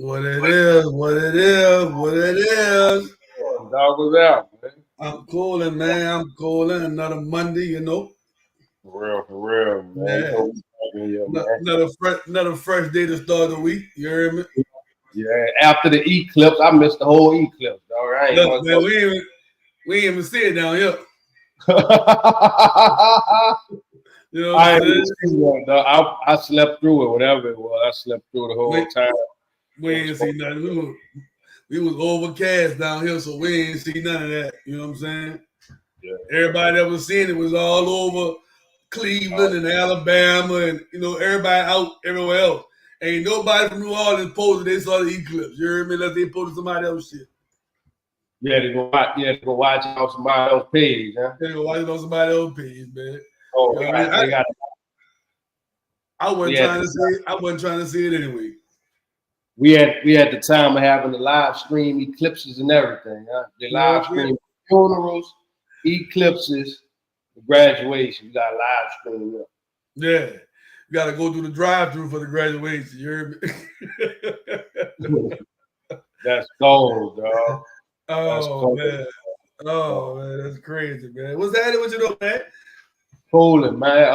What it is, what it is, what it is. Dog was out, man. I'm cooling, man. I'm cooling. Another Monday, you know. For real, man. You Yeah. know we talking here, man. Another fresh day to start the week. You heard me? Yeah, after the eclipse, I missed the whole eclipse, dog. I ain't Look, gonna man, we ain't even see it down here. You know what I'm I ain't even saying? seen one, dog. I slept through it, whatever it was. I slept through the whole We, time. we ain't see nothing. We was overcast down here, so we ain't see none of that. You know what I'm saying? Yeah. Everybody that was seeing it was all over Cleveland and Alabama, and everybody out everywhere else. Ain't nobody from New Orleans posted they saw the eclipse. You heard me? Unless they posted somebody else shit. To go watch it on somebody else's page, huh? They go watch it on somebody else's page, man. Oh, You know what I mean? they got I wasn't we had trying to see it. I wasn't trying to see it anyway. we had the time of having the live stream eclipses and everything, huh? The live stream funerals, eclipses, the graduation. You got live stream up. Yeah. You got to go through the drive-through for the graduation. You heard me? That's gold, dog. Oh, man. Oh, man. That's crazy, man. What's that? What you doing, man? Cooling, man.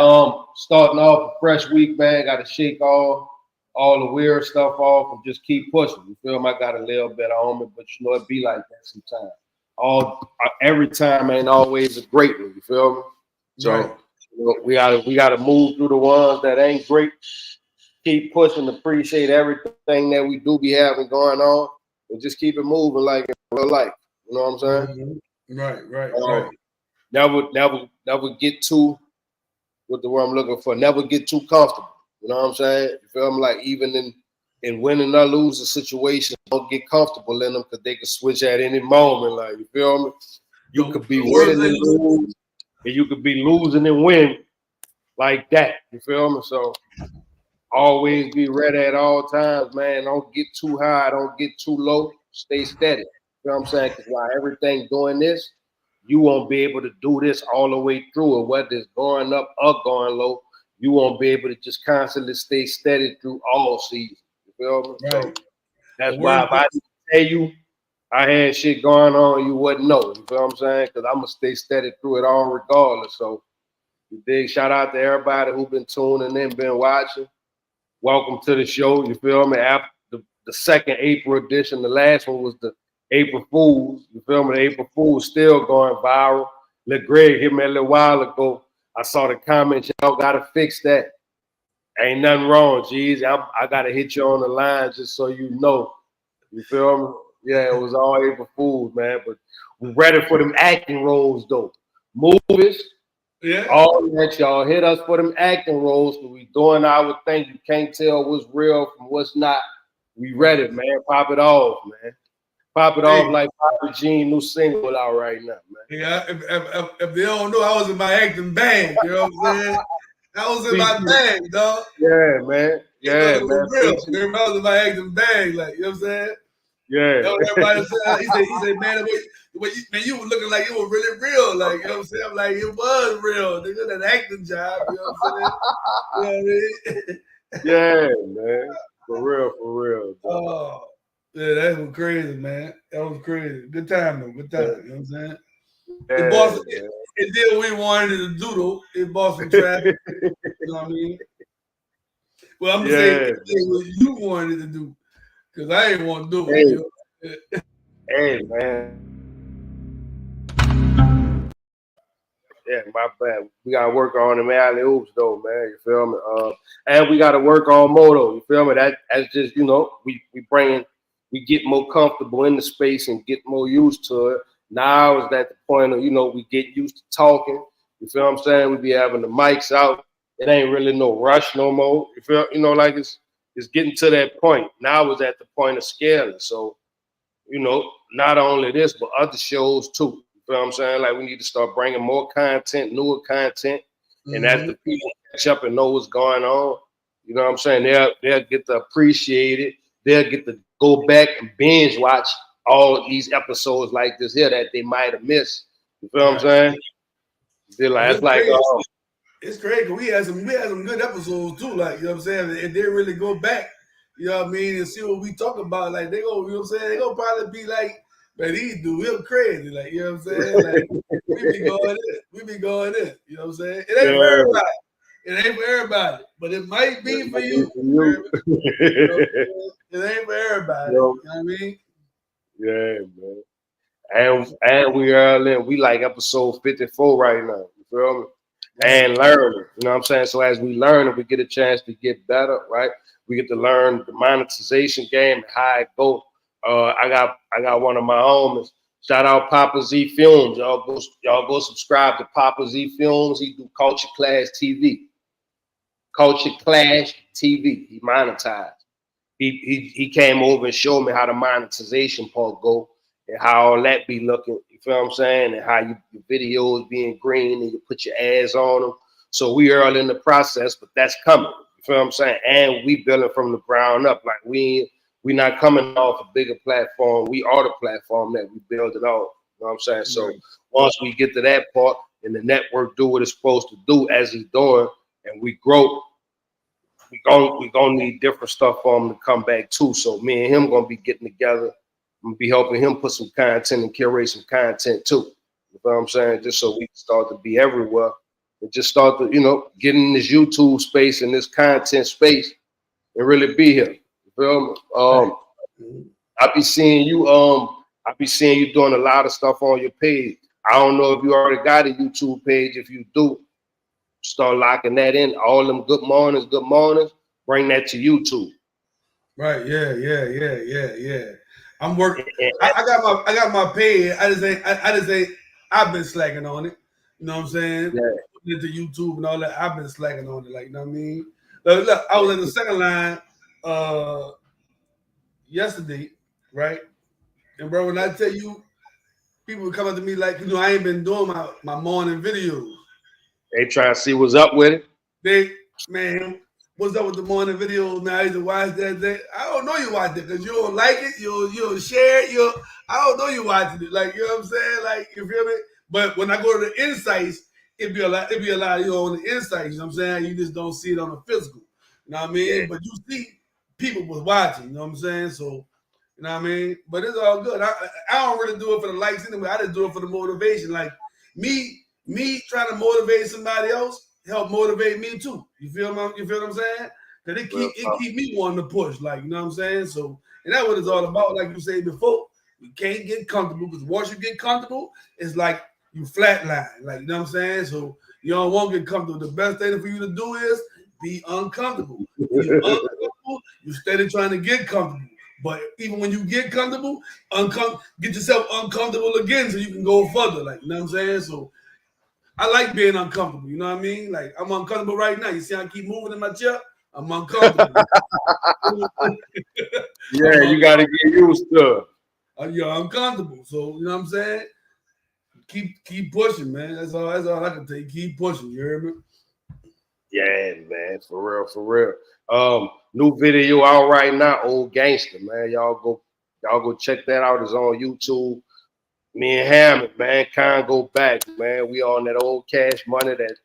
Starting off a fresh week, man. Got to shake all the weird stuff off and just keep pushing. You feel me? I got a little bit on me, but it be like that sometimes. Every time ain't always a great one. You feel me? So Right. we gotta move through the ones that ain't great. Keep pushing. Appreciate everything that we do be having going on, and just keep it moving like in real life. You know what I'm saying? Mm-hmm. Right. Never get too what the word I'm looking for. Never get too comfortable. You know what I'm saying? You feel me? Like even in winning or losing situations, don't get comfortable in them because they can switch at any moment. Like you feel me? You could be winning and lose, and you could be losing and win like that. You feel me? So always be ready at all times, man. Don't get too high, don't get too low. Stay steady. You know what I'm saying? Because while everything doing this, you won't be able to do this all the way through it, whether it's going up or going low. You won't be able to just constantly stay steady through all seasons. You feel me? Right. So that's why if I didn't tell you I had shit going on, you wouldn't know. You feel what I'm saying? Because I'm gonna stay steady through it all regardless. So big shout out to everybody who been tuning in, been watching. Welcome to the show. You feel me? After the second April edition, the last one was the April Fools. You feel me? The April Fools still going viral. Let Greg hit me a little while ago. I saw the comments. Y'all gotta fix that. Ain't nothing wrong, geez. I gotta hit you on the line just so you know. You feel me? Yeah, it was all April Fools, man. But we're ready for them acting roles though. Movies. Yeah. All that y'all hit us for them acting roles. Cause we doing our thing. You can't tell what's real from what's not. We ready, man. Pop it off, man. Pop it off like Papa Gene new single out right now, man. Yeah, if they don't know, I was in my acting bag. You know what I'm saying? I was in my bag, dog. Yeah, man. Yeah, man. Real. I was in my acting bag, like, you know what I'm saying? Yeah. Everybody said, he said, man, you were looking like it was really real. Like, you know what I'm saying? I'm like, it was real. They did an acting job, you know what I'm saying? You know what I mean? Yeah, man. For real. Oh, yeah, that was crazy, man. That was crazy. Good time, though. Good time. You know what I'm saying? It did what we wanted it to do, though. It bought some traffic. You know what I mean? Well, I'm going to say it did what you wanted it to do. Because I ain't want to do it. You know? Hey, man. Yeah, my bad. We gotta work on them alley oops though, man. You feel me? And we gotta work on moto. You feel me? That's just we get more comfortable in the space and get more used to it. Now is at the point of we get used to talking. You feel what I'm saying? We be having the mics out. It ain't really no rush no more. You feel like it's getting to that point. Now is at the point of scaling. So not only this but other shows too. You know what I'm saying? Like we need to start bringing more content, newer content, and as the people catch up and know what's going on, you know what I'm saying? They'll get to appreciate it. They'll get to go back and binge watch all these episodes like this here that they might have missed. You feel what I'm saying? It's crazy because we had some good episodes too. Like, you know what I'm saying? If they really go back you know what I mean, and see what we talk about. Like they go, you know what I'm saying? They gonna probably be like, man, these dude, him crazy. Like, you know what I'm saying? Like we be going in. You know what I'm saying? It ain't for everybody. It ain't for everybody, but it might be for you. It ain't for everybody. You know what I mean? Yeah, man. And we like episode 54 right now. You feel me? And learning. You know what I'm saying? So as we learn and we get a chance to get better, right? We get to learn the monetization game and how it go. I got one of my homies. Shout out Papa Z Films. Y'all go subscribe to Papa Z Films. He do Culture Clash TV. Culture Clash TV. He monetized. He came over and showed me how the monetization part go and how all that be looking. You feel what I'm saying? And how your videos being green and you put your ads on them. So we early in the process, but that's coming. You feel what I'm saying? And we building from the ground up. Like we not coming off a bigger platform. We are the platform that we build it off. You know what I'm saying? So once we get to that part and the network do what it's supposed to do as it's doing and we grow, we gonna need different stuff for him to come back too. So me and him gonna be getting together. I'm gonna be helping him put some content and curate some content too. You know what I'm saying? Just so we can start to be everywhere and just start to, get in this YouTube space and this content space and really be here. You feel me? I be seeing you doing a lot of stuff on your page. I don't know if you already got a YouTube page. If you do, start locking that in. All them good mornings, bring that to YouTube. Right, yeah. I'm working. I got my page. I just ain't I've been slacking on it. You know what I'm saying? Yeah. Into YouTube and all that. I've been slacking on it. Like, you know what I mean? Look, I was in the second line yesterday, right? And bro, when I tell you, people come up to me like, I ain't been doing my morning videos. They try to see what's up with it. Man, what's up with the morning videos, man? I used to watch that. I don't know you watch it because you don't like it. You'll share it. I don't know you watching it. Like, you know what I'm saying? Like, you feel me? But when I go to the insights, it'd be a lot on the insights. You know what I'm saying? You just don't see it on the physical. You know what I mean? Yeah. But you see people was watching. You know what I'm saying? So, you know what I mean? But it's all good. I don't really do it for the likes anyway. I just do it for the motivation. Like me trying to motivate somebody else help motivate me too. You feel what I'm saying? Because it keep me wanting to push. Like, you know what I'm saying? So, and that's what it's all about. Like you said before, you can't get comfortable because once you get comfortable, it's like you flatline. Like, you know what I'm saying? So you don't want to get comfortable. The best thing for you to do is be uncomfortable. You steady trying to get comfortable. But even when you get comfortable, get yourself uncomfortable again so you can go further. Like, you know what I'm saying? So I like being uncomfortable. You know what I mean? Like, I'm uncomfortable right now. You see I keep moving in my chair? I'm uncomfortable. Yeah, you got to get used to it. You're uncomfortable. So, you know what I'm saying? Keep pushing, man. That's all I can tell you. Keep pushing. You hear me? Yeah, man. For real. New video out right now, Old Gangster, man. Y'all go check that out. It's on YouTube. Me and Hammond, man, can't go back, man. We on that old Cash Money, that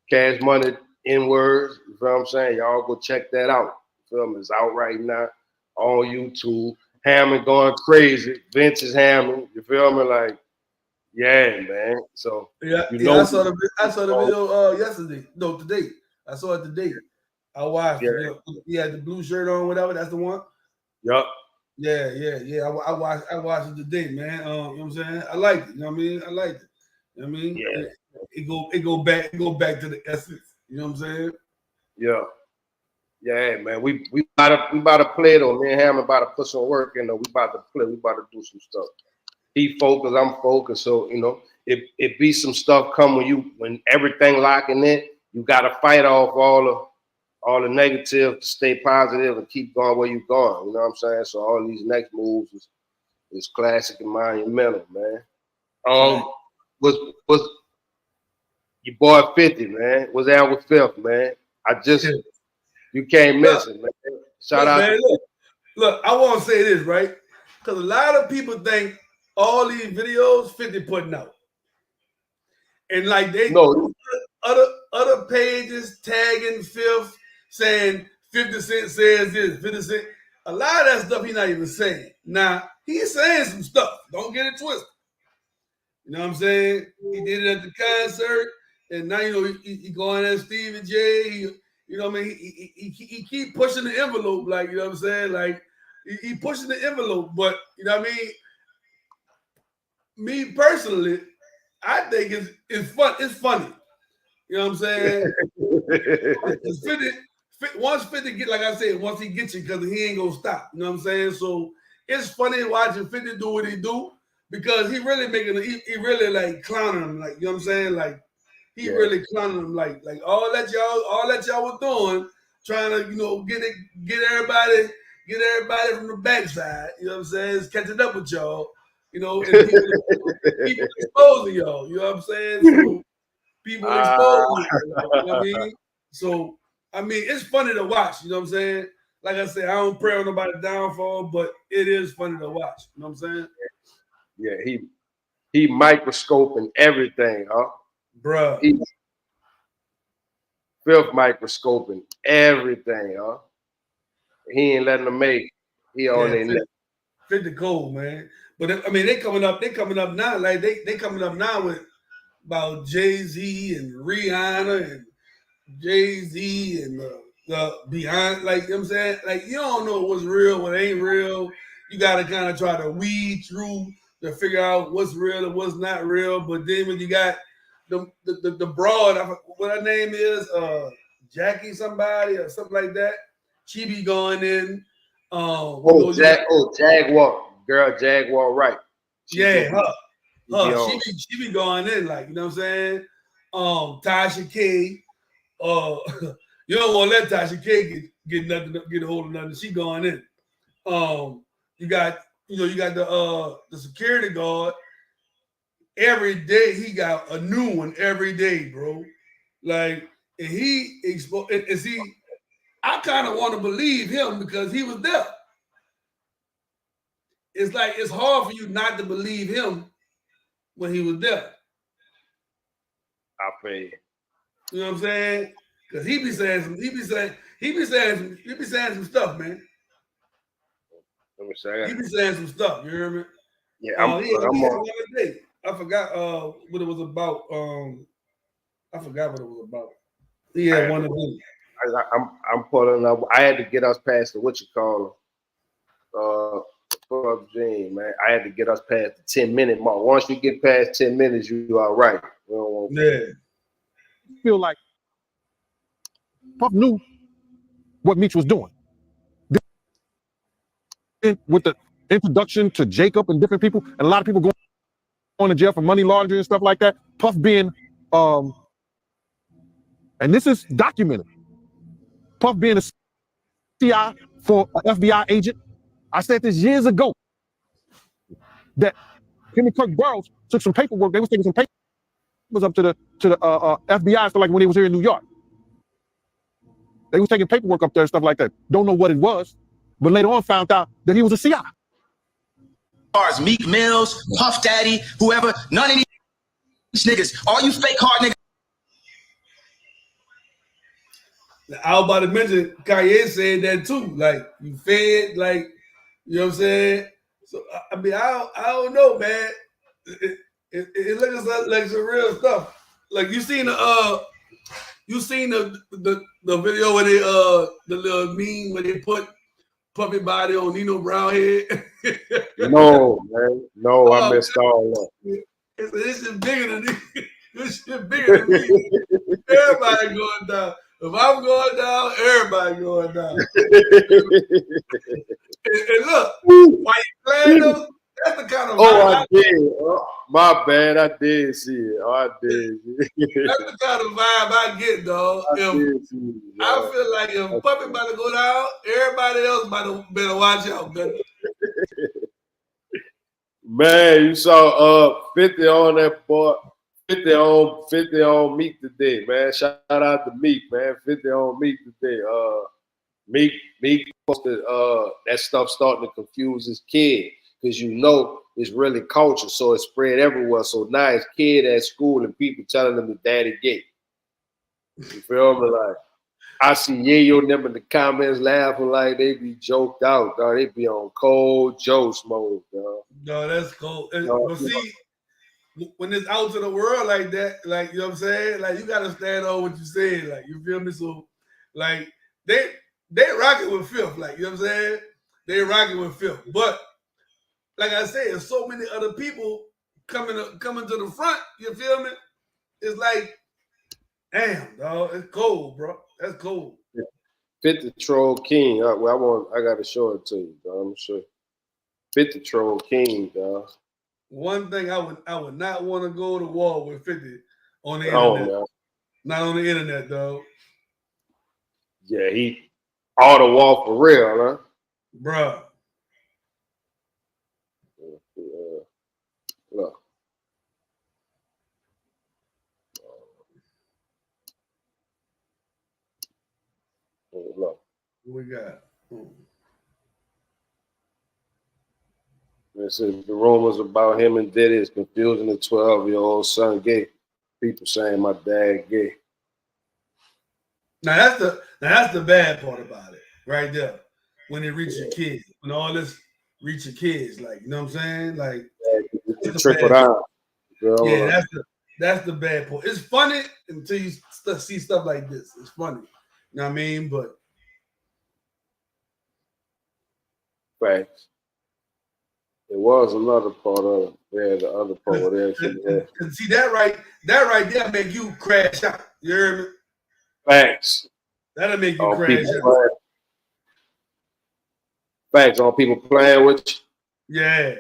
Cash Money N-words. You feel what I'm saying? Y'all go check that out. You feel me? It's out right now on YouTube. Hammond going crazy. Vince is Hammond. You feel me? Like, yeah, man. So I saw the video yesterday. No, today. I saw it today. I watched it. He had the blue shirt on, whatever. That's the one. Yup. Yeah. I watched it today, man. You know what I'm saying? I liked it. You know what I mean? I liked it. You know what I mean? Yeah. It go back to the essence. You know what I'm saying? Yeah. Yeah, man. We about to play though. Me and Hammond about to put some work in though. We about to play. We about to do some stuff. He focused, I'm focused. So, it be some stuff come when everything locking in, you gotta fight off all the negative to stay positive and keep going where you're going. You know what I'm saying? So all these next moves is classic and monumental, man. Was your boy 50, man? Was out with Fifth, man. You can't miss it, man. Shout out man, to look, I want to say this, right? Because a lot of people think all these videos 50 putting out. And like other pages tagging Fifth saying 50 Cent says this, 50 Cent. A lot of that stuff he's not even saying. Now, he's saying some stuff. Don't get it twisted. You know what I'm saying? He did it at the concert, and now, you know, he going at Stevie J. You know what I mean? He keep pushing the envelope, like, you know what I'm saying? Like, he pushing the envelope, but, you know what I mean? Me personally, I think it's fun. It's funny. You know what I'm saying? It's 50, once 50 get, like I said, once he gets you, because he ain't gonna stop. You know what I'm saying? So it's funny watching 50 do what he do, because he really he really like clowning him, like, you know what I'm saying? Like, he really clowning him, like all that y'all was doing, trying to, you know, get everybody from the backside. You know what I'm saying? It's catching up with y'all. You know, and people exposing y'all. You know what I'm saying? So people exposing y'all. You know what I mean? So, I mean, it's funny to watch. You know what I'm saying? Like I said, I don't pray on nobody's downfall, but it is funny to watch. You know what I'm saying? Yeah, he microscoping everything, huh? Bruh. He filth microscoping everything, huh? He ain't letting them make. He on their neck. 50 cold, man. But I mean, they coming up now. Like they coming up now with about Jay-Z and Rihanna and Jay-Z and the behind, like, you know what I'm saying? Like, you don't know what's real, what ain't real. You gotta kind of try to weed through to figure out what's real and what's not real. But then when you got the broad, what her name is, Jackie somebody or something like that, she be going in. Jaguar, girl, Jaguar, right? She be going in, like, you know what I'm saying? Tasha K, you don't want to let Tasha K get a hold of nothing. She going in. You got the security guard. Every day he got a new one every day, bro. Like, and he exposed. And see, I kind of want to believe him because he was there. It's like it's hard for you not to believe him when he was there. I feel you. You know what I'm saying? Because he be saying some stuff, man. Let me say that. He be saying some stuff. You hear me? Yeah, I'm on. I forgot what it was about. I forgot what it was about. He had one of them. I'm pulling up. I had to get us past the PUBG, man. I had to get us past the 10-minute mark. Once you get past 10 minutes, you are right. I feel like Puff knew what Meech was doing. With the introduction to Jacob and different people, and a lot of people going to jail for money laundering and stuff like that. Puff being, and this is documented, Puff being a CI for an FBI agent. I said this years ago, that him and Kirk Burroughs took some paperwork. They was taking some papers up to the FBI, so like when he was here in New York. They was taking paperwork up there and stuff like that. Don't know what it was, but later on found out that he was a CI. As Meek Mills, Puff Daddy, whoever, none of these niggas, all you fake hard niggas. I was about to mention, Kanye said that too. Like, you fed, like, you know what I'm saying? So, I mean, I don't know, man. It looks like some real stuff. Like, you seen the video where they the little meme where they put puppy body on Nino Brown head? No, man. No, I missed all that. This is bigger than me. This shit bigger than me. Everybody going down. If I'm going down, everybody going down. and look, why you playing those? That's the kind of vibe I did. Oh, my bad, I did see it. Oh, I did. That's the kind of vibe I get, dog. I feel like if Puppy about to go down, everybody else better watch out, man. Man, you saw 50 on that boy. 50 on Meek today, man. Shout out to Meek, man. 50 on Meek today. Meek posted that stuff starting to confuse his kid, because you know it's really culture, so it's spread everywhere. So now his kid at school and people telling him the daddy gay. You feel me? Like, I see Yayo and them in the comments laughing like they be joked out, dog. They be on cold Joe smoke, dog. No, that's cool. But see, when it's out to the world like that, like, you know what I'm saying? Like, you gotta stand on what you say. Like, you feel me? So, like, they rock it with Fifth. Like, you know what I'm saying? They rock it with Fifth. But like I said, there's so many other people coming to the front. You feel me? It's like, damn, dog, it's cold, bro. That's cold. 50 Troll King. I gotta show it to you, dog. I'm sure. 50 Troll King, dog. One thing I would not want to go to war with 50 on the internet. No. Not on the internet, dog. Yeah, he all the wall for real, huh? Bruh. Look. Look. What we got? This is the rumors about him and Diddy is confusing the 12-year-old son gay. People saying my dad gay. Now that's the bad part about it, right there. When it reaches your kids, when all this reach your kids, like, you know what I'm saying? Like, trickle down. Yeah, that's the bad part. It's funny until you see stuff like this. It's funny, you know what I mean? But right. It was another part of it. Yeah, the other part of it. See that right there make you crash out. You hear me? Facts. That'll make you crash out. Facts on people playing with you. Yeah,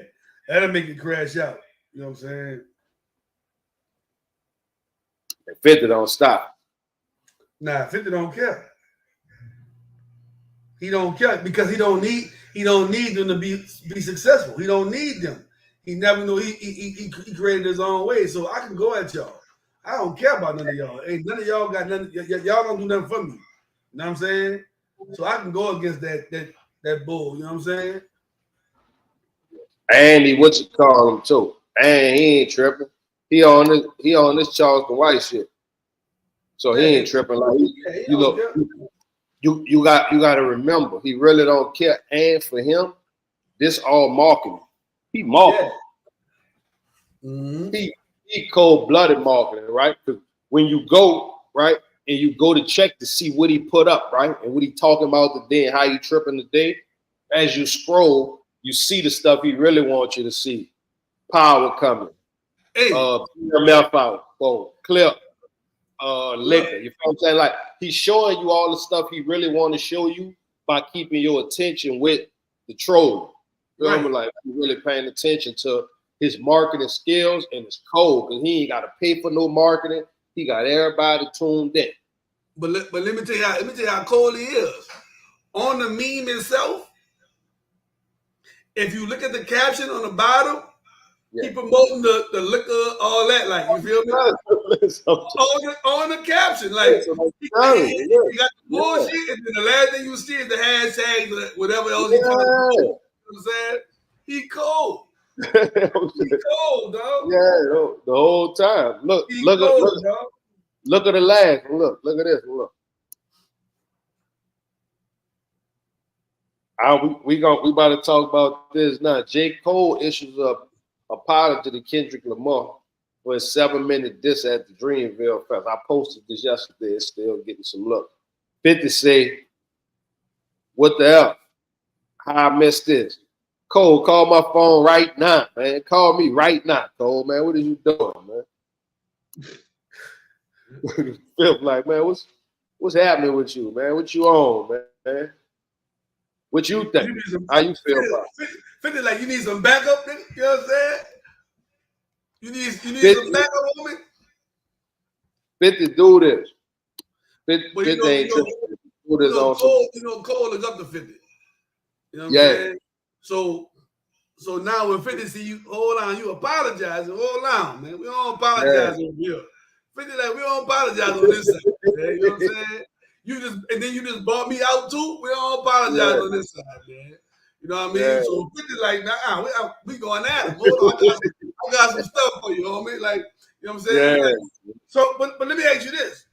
that'll make you crash out. You know what I'm saying? And 50 don't stop. Nah, 50 don't care. He don't care because he don't need them to be successful. He don't need them. He never knew he created his own way. So I can go at y'all. I don't care about none of y'all. Ain't none of y'all got nothing. Y'all don't do nothing for me. You know what I'm saying? So I can go against that bull. You know what I'm saying? Andy, what you call him too? And he ain't tripping. He on this Charleston White shit. So he ain't tripping like you know. You got to remember, he really don't care. And for him, this all marketing. He marketing. Yeah. Mm-hmm. He cold-blooded marketing, right? Because when you go, right, and you go to check to see what he put up, right, and what he talking about today and how he tripping today, as you scroll, you see the stuff he really wants you to see. Power coming. Hey. Mouth out. Boom. Clip. Liquor. You feel what I'm saying? Like, he's showing you all the stuff he really want to show you by keeping your attention with the troll. You know, like, you're really paying attention to his marketing skills and his code, because he ain't got to pay for no marketing. He got everybody tuned in. But let me tell you how cold he is. On the meme itself, if you look at the caption on the bottom, he promoting the liquor, all that, like, you feel me? on the caption, like, he got the bullshit, and then the last thing you see is the hashtag, whatever else he talking about. You know what I'm saying? He cold. He cold, dog. Yeah, the whole time. Look at the last. Look at this. Look. We about to talk about this now. J. Cole issues a apology to Kendrick Lamar for his 7-minute diss at the Dreamville Fest. I posted this yesterday. It's still getting some love. 50 say, what the hell? How I missed this? Cole, call my phone right now, man. Call me right now, Cole, man. What are you doing, man? Feel like, man, what's happening with you, man? What you on, man? What you think? How you feel about it? 50, like, you need some backup, nigga? You know what I'm saying? You need 50, some backup, homie? 50 do this. 50 ain't tripping. Do this on Cole is up to 50. You know what I'm saying? So now when 50 see you, hold on, you apologizing. Hold on, man. We don't apologize over here. 50 like, we don't apologize on this side. Man. You know what I'm saying? You just bought me out too. We don't apologize on this side, man. You know what I mean? Yeah. So 50 like, nah, we going at him. Hold on, I got some stuff for you, homie. Like, you know what I'm saying? Yeah. Like, so, but let me ask you this: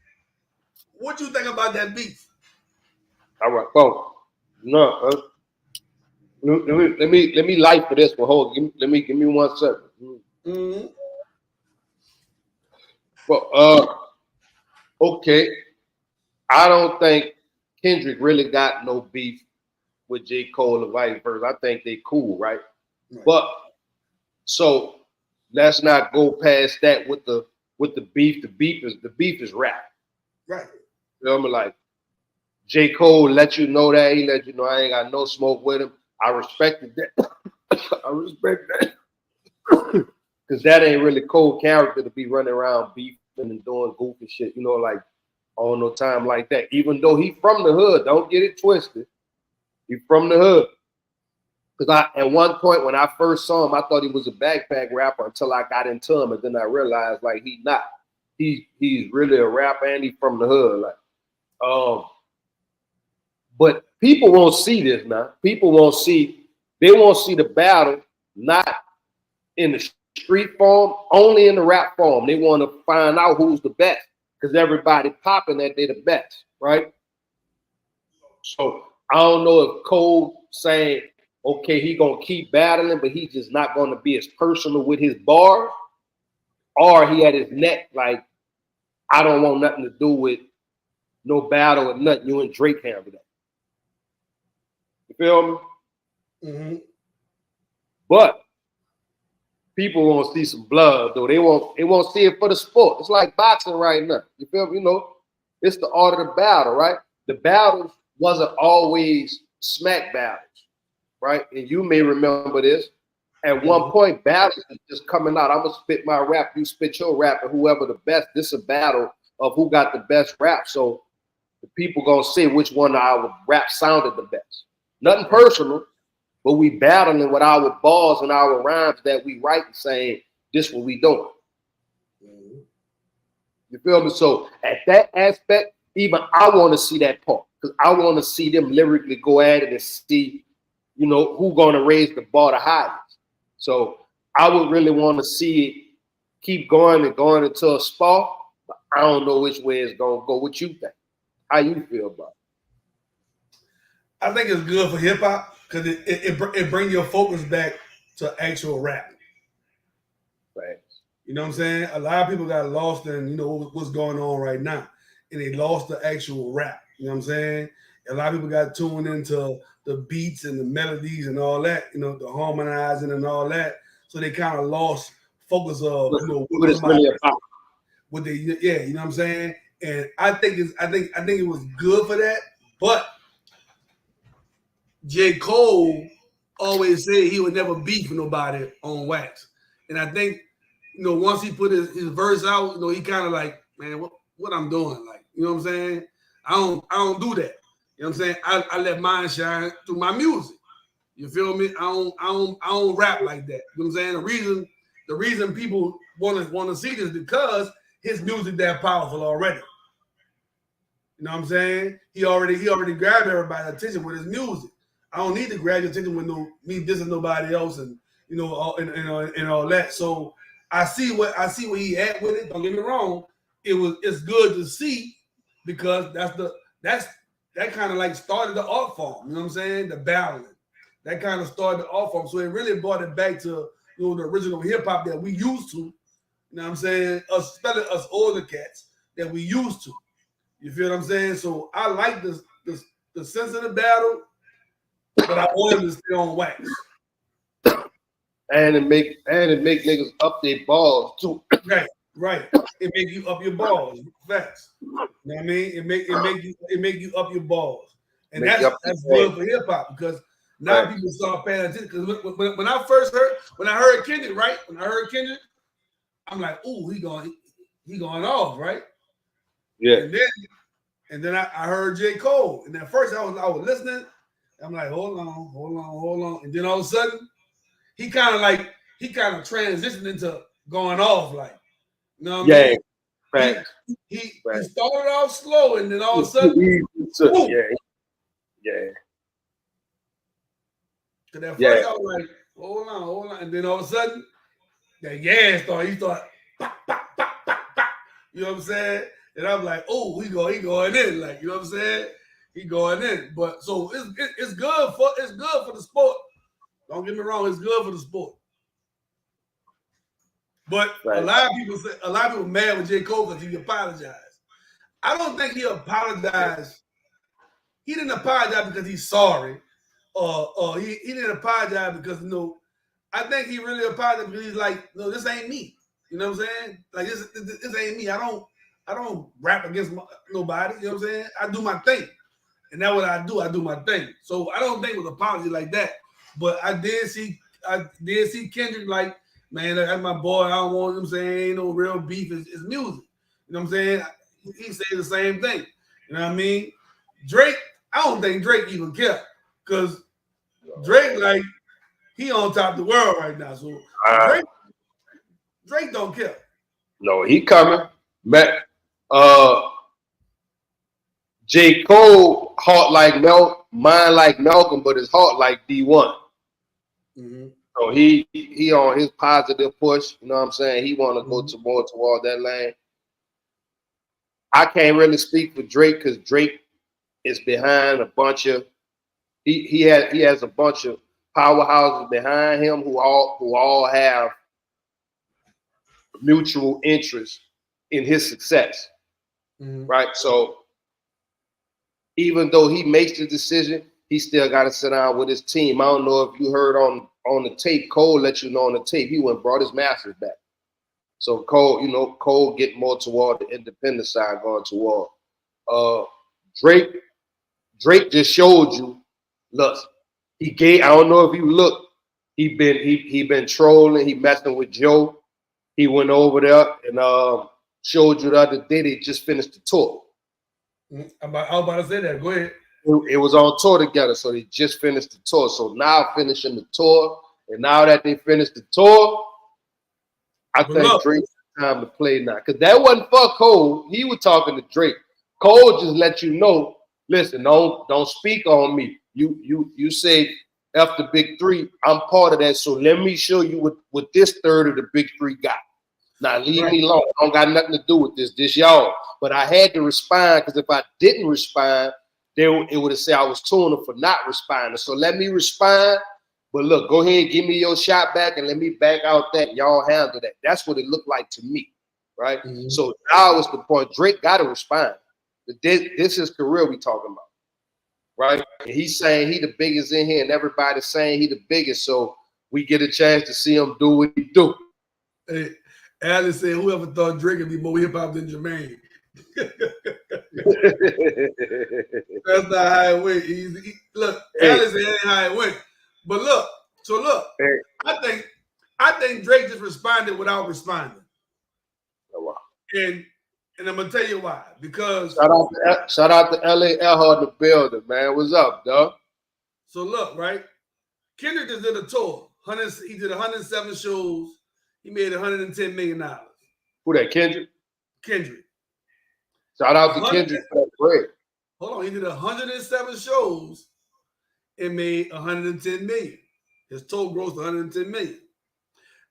what you think about that beef? All right, well, no, let me light for this one. Hold, give me 1 second. Mm-hmm. Well, okay. I don't think Kendrick really got no beef with J. Cole or vice versa. I think they cool, right? But so let's not go past that with the beef. The beef is rap. Right. You know what I mean? Like J. Cole let you know that. He let you know I ain't got no smoke with him. I respected that. I respect that. Because that ain't really Cole character to be running around beefing and doing goofy shit, you know, like on no time like that. Even though he from the hood, don't get it twisted. He from the hood. Because at one point when I first saw him, I thought he was a backpack rapper until I got into him, and then I realized like he's not. He's really a rapper and he's from the hood. Like, but people won't see this now. People won't see. They won't see the battle not in the street form, only in the rap form. They want to find out who's the best because everybody popping that they're the best, right? So I don't know if Cole saying, okay, he gonna keep battling, but he's just not gonna be as personal with his bars, or he had his neck like, I don't want nothing to do with no battle or nothing. You and Drake handle that. You feel me? Mm-hmm. But people won't see some blood though. They won't see it for the sport. It's like boxing right now. You feel me? You know, it's the art of the battle, right? The battles wasn't always smack battles, right? And you may remember this. At one point, battles is just coming out. I'm gonna spit my rap, you spit your rap, and whoever the best. This is a battle of who got the best rap. So the people gonna say which one of our rap sounded the best. Nothing personal, but we battling with our bars and our rhymes that we write and saying this what we doing. You feel me? So at that aspect, even I want to see that part because I want to see them lyrically go at it and see, you know, who gonna raise the bar the highest. So I would really want to see it keep going and going into a spar. But I don't know which way it's gonna go. What you think? How you feel about it? I think it's good for hip hop because it brings your focus back to actual rap. Right. You know what I'm saying? A lot of people got lost in, you know, what's going on right now. And they lost the actual rap. You know what I'm saying? A lot of people got tuned into the beats and the melodies and all that, you know, the harmonizing and all that. So they kind of lost focus of, you know, what it's really about. What they, yeah, you know what I'm saying? And I think it was good for that. But J. Cole always said he would never beef with nobody on wax. And I think, you know, once he put his verse out, you know, he kind of like, man, what I'm doing? Like, you know what I'm saying? I don't do that. You know what I'm saying? I let mine shine through my music. You feel me? I don't rap like that. You know what I'm saying? The reason people want to see this because his music that powerful already. You know what I'm saying? He already grabbed everybody's attention with his music. I don't need to grab your attention with me dissing nobody else and you know and all that. So I see what he had with it. Don't get me wrong. It's good to see because that kind of like started the art form. You know what I'm saying? The battling. That kind of started the art form. So it really brought it back to the original hip hop that we used to. You know what I'm saying? Especially us older cats that we used to. You feel what I'm saying? So I like the sense of the battle, but I want him to stay on wax. And it make niggas up their balls too. Right. It make you up your balls. Facts. You know what I mean? It make you up your balls. And that's good for hip hop because now people start paying attention. Because when I heard Kendrick, right? When I heard Kendrick, I'm like, ooh, he going off, right? Yeah. And then I heard J. Cole. And at first I was listening. I'm like, hold on. And then all of a sudden, he kind of transitioned into going off, like, you know what I mean? He started off slow, and then all of a sudden, yeah. Because at first I was like, hold on. And then all of a sudden, that started. He started, pop, pop, pop, pop, pop. You know what I'm saying? And I'm like, oh, he going in, like, you know what I'm saying? He going in, but so it's good for the sport. Don't get me wrong, it's good for the sport. But a lot of people mad with J. Cole because he apologized. I don't think he apologized. He didn't apologize because he's sorry, or he didn't apologize because I think he really apologized because he's like, no, this ain't me. You know what I'm saying? Like this ain't me. I don't rap against nobody. You know what I'm saying? I do my thing, and that's what I do. I do my thing. So I don't think it was apology like that. But I did see Kendrick like, man, that's my boy. I don't want him saying ain't no real beef. It's music. You know what I'm saying? He said the same thing. You know what I mean? Drake, I don't think Drake even care because Drake, like, he on top of the world right now. So Drake don't care. No, he coming. J. Cole heart like mind like Malcolm, but his heart like D1. Mm-hmm. So he on his positive push. You know what I'm saying? He want to go more toward that lane. I can't really speak for Drake because Drake is behind a bunch of he has a bunch of powerhouses behind him who all have mutual interest in his success. Right? So even though he makes the decision, he still got to sit down with his team. I don't know if you heard on the tape, Cole let you know on the tape, he went and brought his masters back. So Cole get more toward the independent side, going toward Drake. Drake just showed you, look, I don't know if you look, he been trolling, he messing with Joe. He went over there and showed you the other day they just finished the tour. I was about to say that. Go ahead. It was on tour together, so they just finished the tour. So now finishing the tour, and now that they finished the tour, I think Drake's time to play now. Because that wasn't for Cole. He was talking to Drake. Cole just let you know, listen, don't speak on me. You say F the big three, I'm part of that. So let me show you what this third of the big three got. Now leave me alone. I don't got nothing to do with this. This y'all. But I had to respond because if I didn't respond, it would have said I was tuning for not responding. So let me respond. But look, go ahead and give me your shot back and let me back out that. Y'all handle that. That's what it looked like to me. Right? Mm-hmm. So now is the point. Drake got to respond. This is career we talking about. Right? And he's saying he the biggest in here and everybody's saying he the biggest. So we get a chance to see him do what he do. Hey, Alice said, whoever thought Drake would be more hip-hop than Jermaine? That's not how it went. Look, Alice said ain't how it went. But look, I think Drake just responded without responding. Oh, wow. And I'm gonna tell you why. Because shout out to LA Earhart in the building, man. What's up, dog? So look, right? Kendrick just did a tour. He did 107 shows. He made $110 million. Who that? Kendrick? Kendrick. Shout out to Kendrick for that bread. Hold on, he did 107 shows and made $110 million. His total gross $110 million.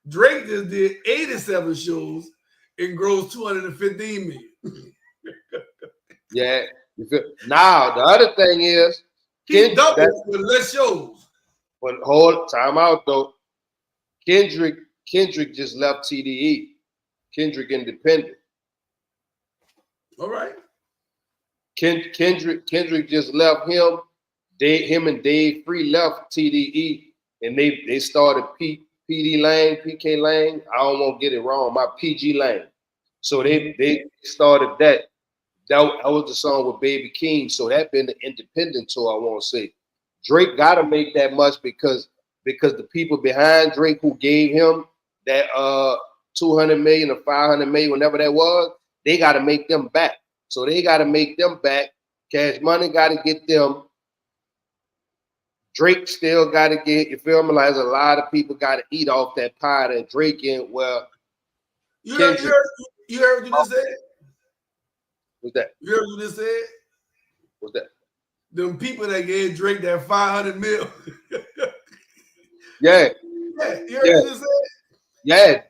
Drake just did 87 shows and grossed $215 million. Yeah. Now the other thing is he doubled with less shows. But hold time out though. Kendrick just left TDE. Kendrick independent. All right. Kendrick just left him. Him and Dave Free left TDE, and they started PK Lane. I don't want to get it wrong. My PG Lane. So they started that. That was the song with Baby King. So that been the independent tour. I want to say Drake got to make that much because the people behind Drake who gave him that 200 million or 500 million, whenever that was, they got to make them back. So they got to make them back. Cash Money got to get them. Drake still got to get, you feel me? Like a lot of people got to eat off that pie that Drake in. Well, you heard what you just said? What's that? You heard what you just said? What's that? Them people that gave Drake that 500 mil. Yeah. Yeah, you heard what you just said?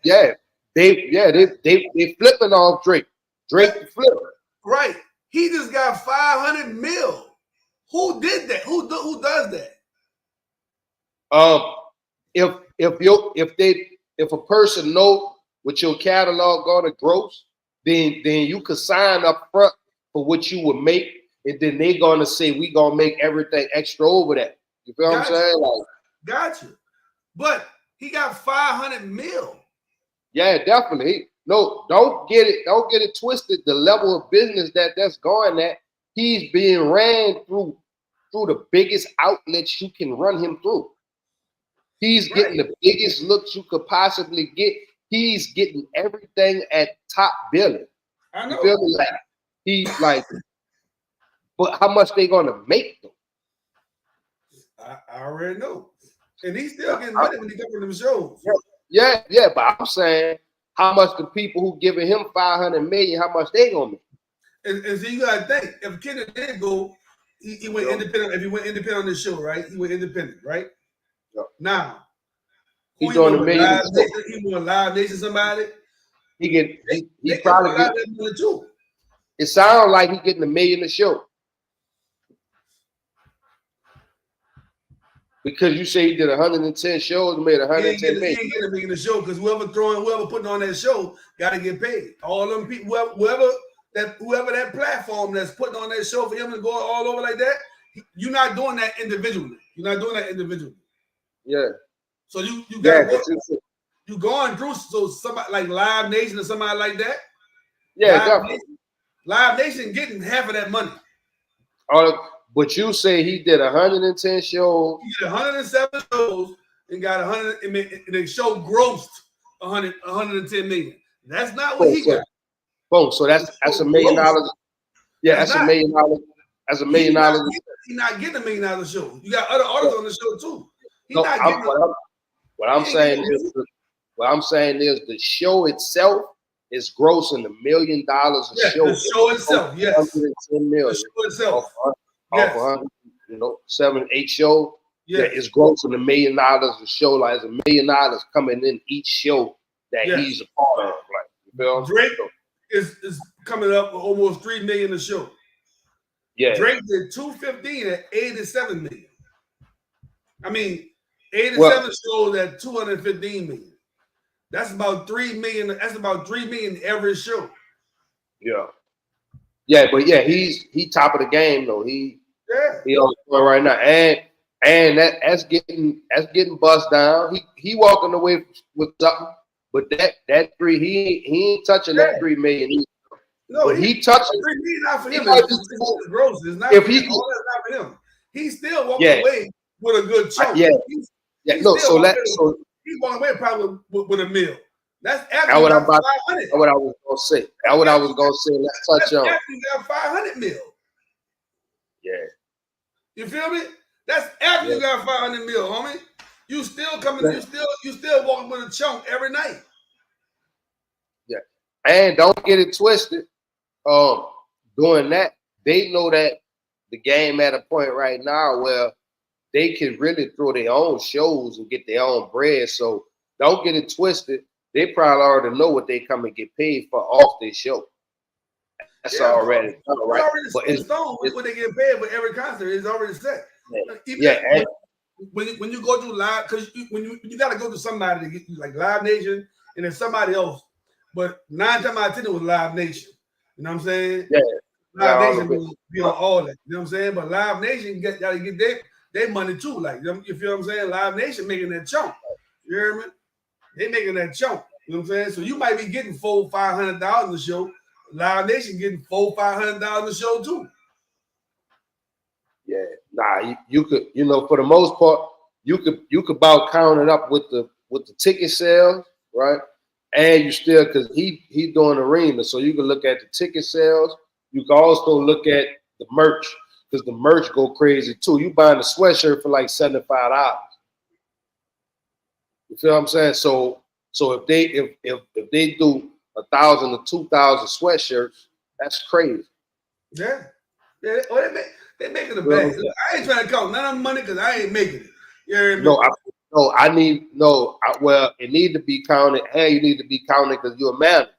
Yeah. They flipping off Drake. Drake flipping. Right. He just got 500 mil. Who did that? Who does that? If a person know what your catalog gonna gross, then you could sign up front for what you would make, and then they gonna say we gonna make everything extra over that. You feel what I'm saying? Like, got you. But he got 500 mil. Yeah, definitely. No, don't get it twisted. The level of business that's going at, he's being ran through the biggest outlets you can run him through. He's getting the biggest looks you could possibly get. He's getting everything at top billing. I know. You feel me? Like, he's like, but how much they gonna make them? I already know. And he's still getting money when he comes to them shows. Yeah, but I'm saying, how much the people who giving him 500 million, how much they gonna make? And so you gotta think, if Kendrick did go, he went independent. If he went independent on this show, right? He went independent, right? Yep. Now, he's on a million. He won Live Nation. Somebody. He probably get that money too. It sounds like he's getting $1 million a show. Because you say he did 110 shows and made 110 million. He ain't getting $1 million a show because whoever putting on that show got to get paid. All them people, whoever that platform that's putting on that show for him to go all over like that, you're not doing that individually. You're not doing that individually. Yeah. So you got you going through somebody like Live Nation or somebody like that. Yeah, Live Nation getting half of that money. But you say he did 110 shows. He did 107 shows and got 100. And the show grossed 110 million. That's not what he got. Boom. So that's $1 million. Yeah, that's $1 million. That's $1 million. He's not getting $1 million a show. You got other artists on the show too. What I'm saying is the show itself is grossing $1 million a show. The show itself, yes. 110 million. The show itself. Off 100, 7, 8 shows. Yeah, it's grossing $1 million a show. Like, it's $1 million coming in each show that he's a part of. Like, you feel Drake is coming up with almost $3 million a show. Yeah, Drake did 215 at 87 million. I mean, 87 shows at 215 million. That's about 3 million. That's about 3 million every show. Yeah, but he top of the game though. He on the point right now, and that's getting bust down. He walking away with something, but that 3 he ain't touching that 3 million. No, but he touching 3 million not for him. It's gross. It's not. All that's not for him. He's still walking away with a good chunk. He's walking away probably with $1 million. That's after you got 500. That's what I was gonna say. That's what I was gonna say. Let's touch on. After you got 500 mil. Yeah. You feel me? That's after you got 500 mil, homie. You still coming. You still walking with a chunk every night. Yeah. And don't get it twisted. Doing that, they know that the game at a point right now where they can really throw their own shows and get their own bread. So don't get it twisted. They probably already know what they come and get paid for off their show. That's already done, right? It's already stone what they get paid for every concert. It's already set. When you go to live, because when you got to go to somebody to get you like Live Nation and then somebody else. But 9 times out of 10 it was Live Nation. You know what I'm saying? Yeah. Live Nation will be on all that. You know what I'm saying? But Live Nation got to get their money too. Like, you feel what I'm saying? Live Nation making that chunk. You hear me? They making that chunk. You know what I'm saying? So you might be getting $400,000-$500,000 a show. Live Nation getting $400,000-$500,000 a show too. Yeah, nah, you could, for the most part, you could about count it up with the ticket sales, right? And you still, because he doing arena, so you can look at the ticket sales. You can also look at the merch, because the merch go crazy too. You buying a sweatshirt for like $75. You feel what I'm saying? So if they do 1,000 to 2,000 sweatshirts, that's crazy. Yeah. They making the bag. I ain't trying to count none of the money because I ain't making it. You hear me? Well, it need to be counted. Hey, you need to be counted because you're a manager.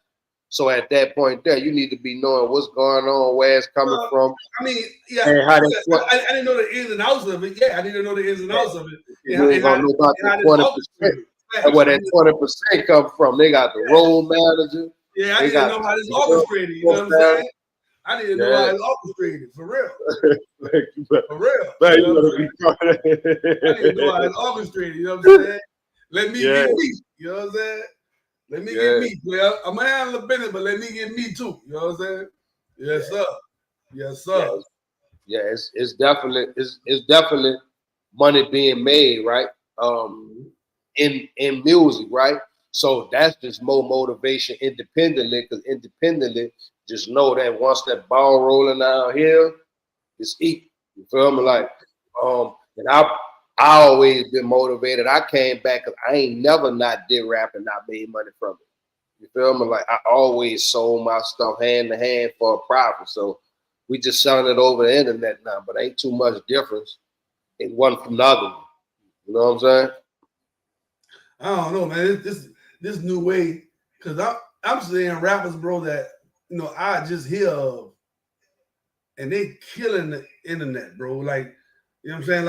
So at that point there, you need to be knowing what's going on, where it's coming from. I mean, yeah, and how I didn't know the ins and outs of it. Yeah, I didn't know the ins and outs of it. You ain't gonna know about the 20%. And where that 20% come from. They got the role manager. Yeah, I didn't know how this orchestrated. You know what I'm saying? I didn't know how it's orchestrated, for real. For real. I didn't know how it's orchestrated, you know what I'm saying? Let me get me, you know what I'm saying? Let me get me. Well, I'm gonna handle the business, but let me get me too. You know what I'm saying? Yes, sir. Yes, sir. Yeah, it's definitely money being made, right? In music, right? So that's just more motivation independently, because independently, just know that once that ball rolling out here, it's equal. You feel me? Like, and I always been motivated. I came back because I ain't never not did rap and not made money from it. You feel me? Like, I always sold my stuff hand to hand for a profit. So we just selling it over the internet now, but ain't too much difference in one from the other. You know what I'm saying? I don't know, man. This new way, because I'm seeing rappers, bro, that I just hear of, and they killing the internet, bro. Like, you know what I'm saying?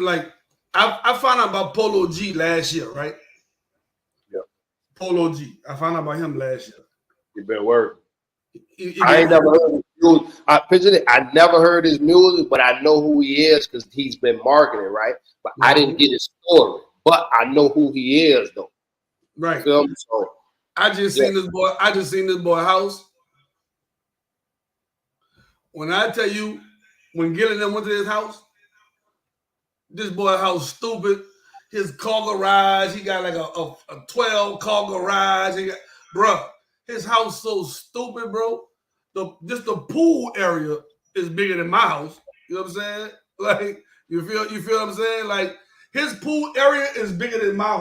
Like I found out about Polo G last year, right? Yeah. Polo G. I found out about him last year. He been working. I ain't never heard his music. I never heard his music, but I know who he is because he's been marketing, right? But I didn't get his story. But I know who he is, though. Right. So I just seen this boy. I just seen this boy house. When I tell you, when Gillian went to his house, this boy house stupid. His car garage, he got like a 12 car garage. Bruh, his house so stupid, bro. Just the pool area is bigger than my house. You know what I'm saying? Like, you feel what I'm saying? Like, his pool area is bigger than my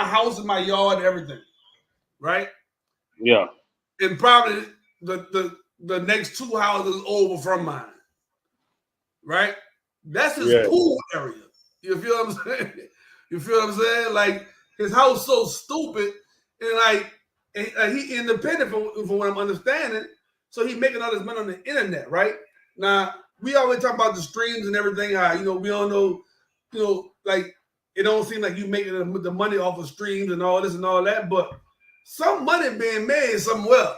house and my yard and everything. Right? Yeah. And probably the next two houses over from mine. Right? That's his pool area. You feel what I'm saying? You feel what I'm saying? Like, his house so stupid, and he independent from what I'm understanding. So he making all this money on the internet, right? Now, we always talk about the streams and everything. We don't know, like, it don't seem like you making the money off of streams and all this and all that, but some money being made somewhere.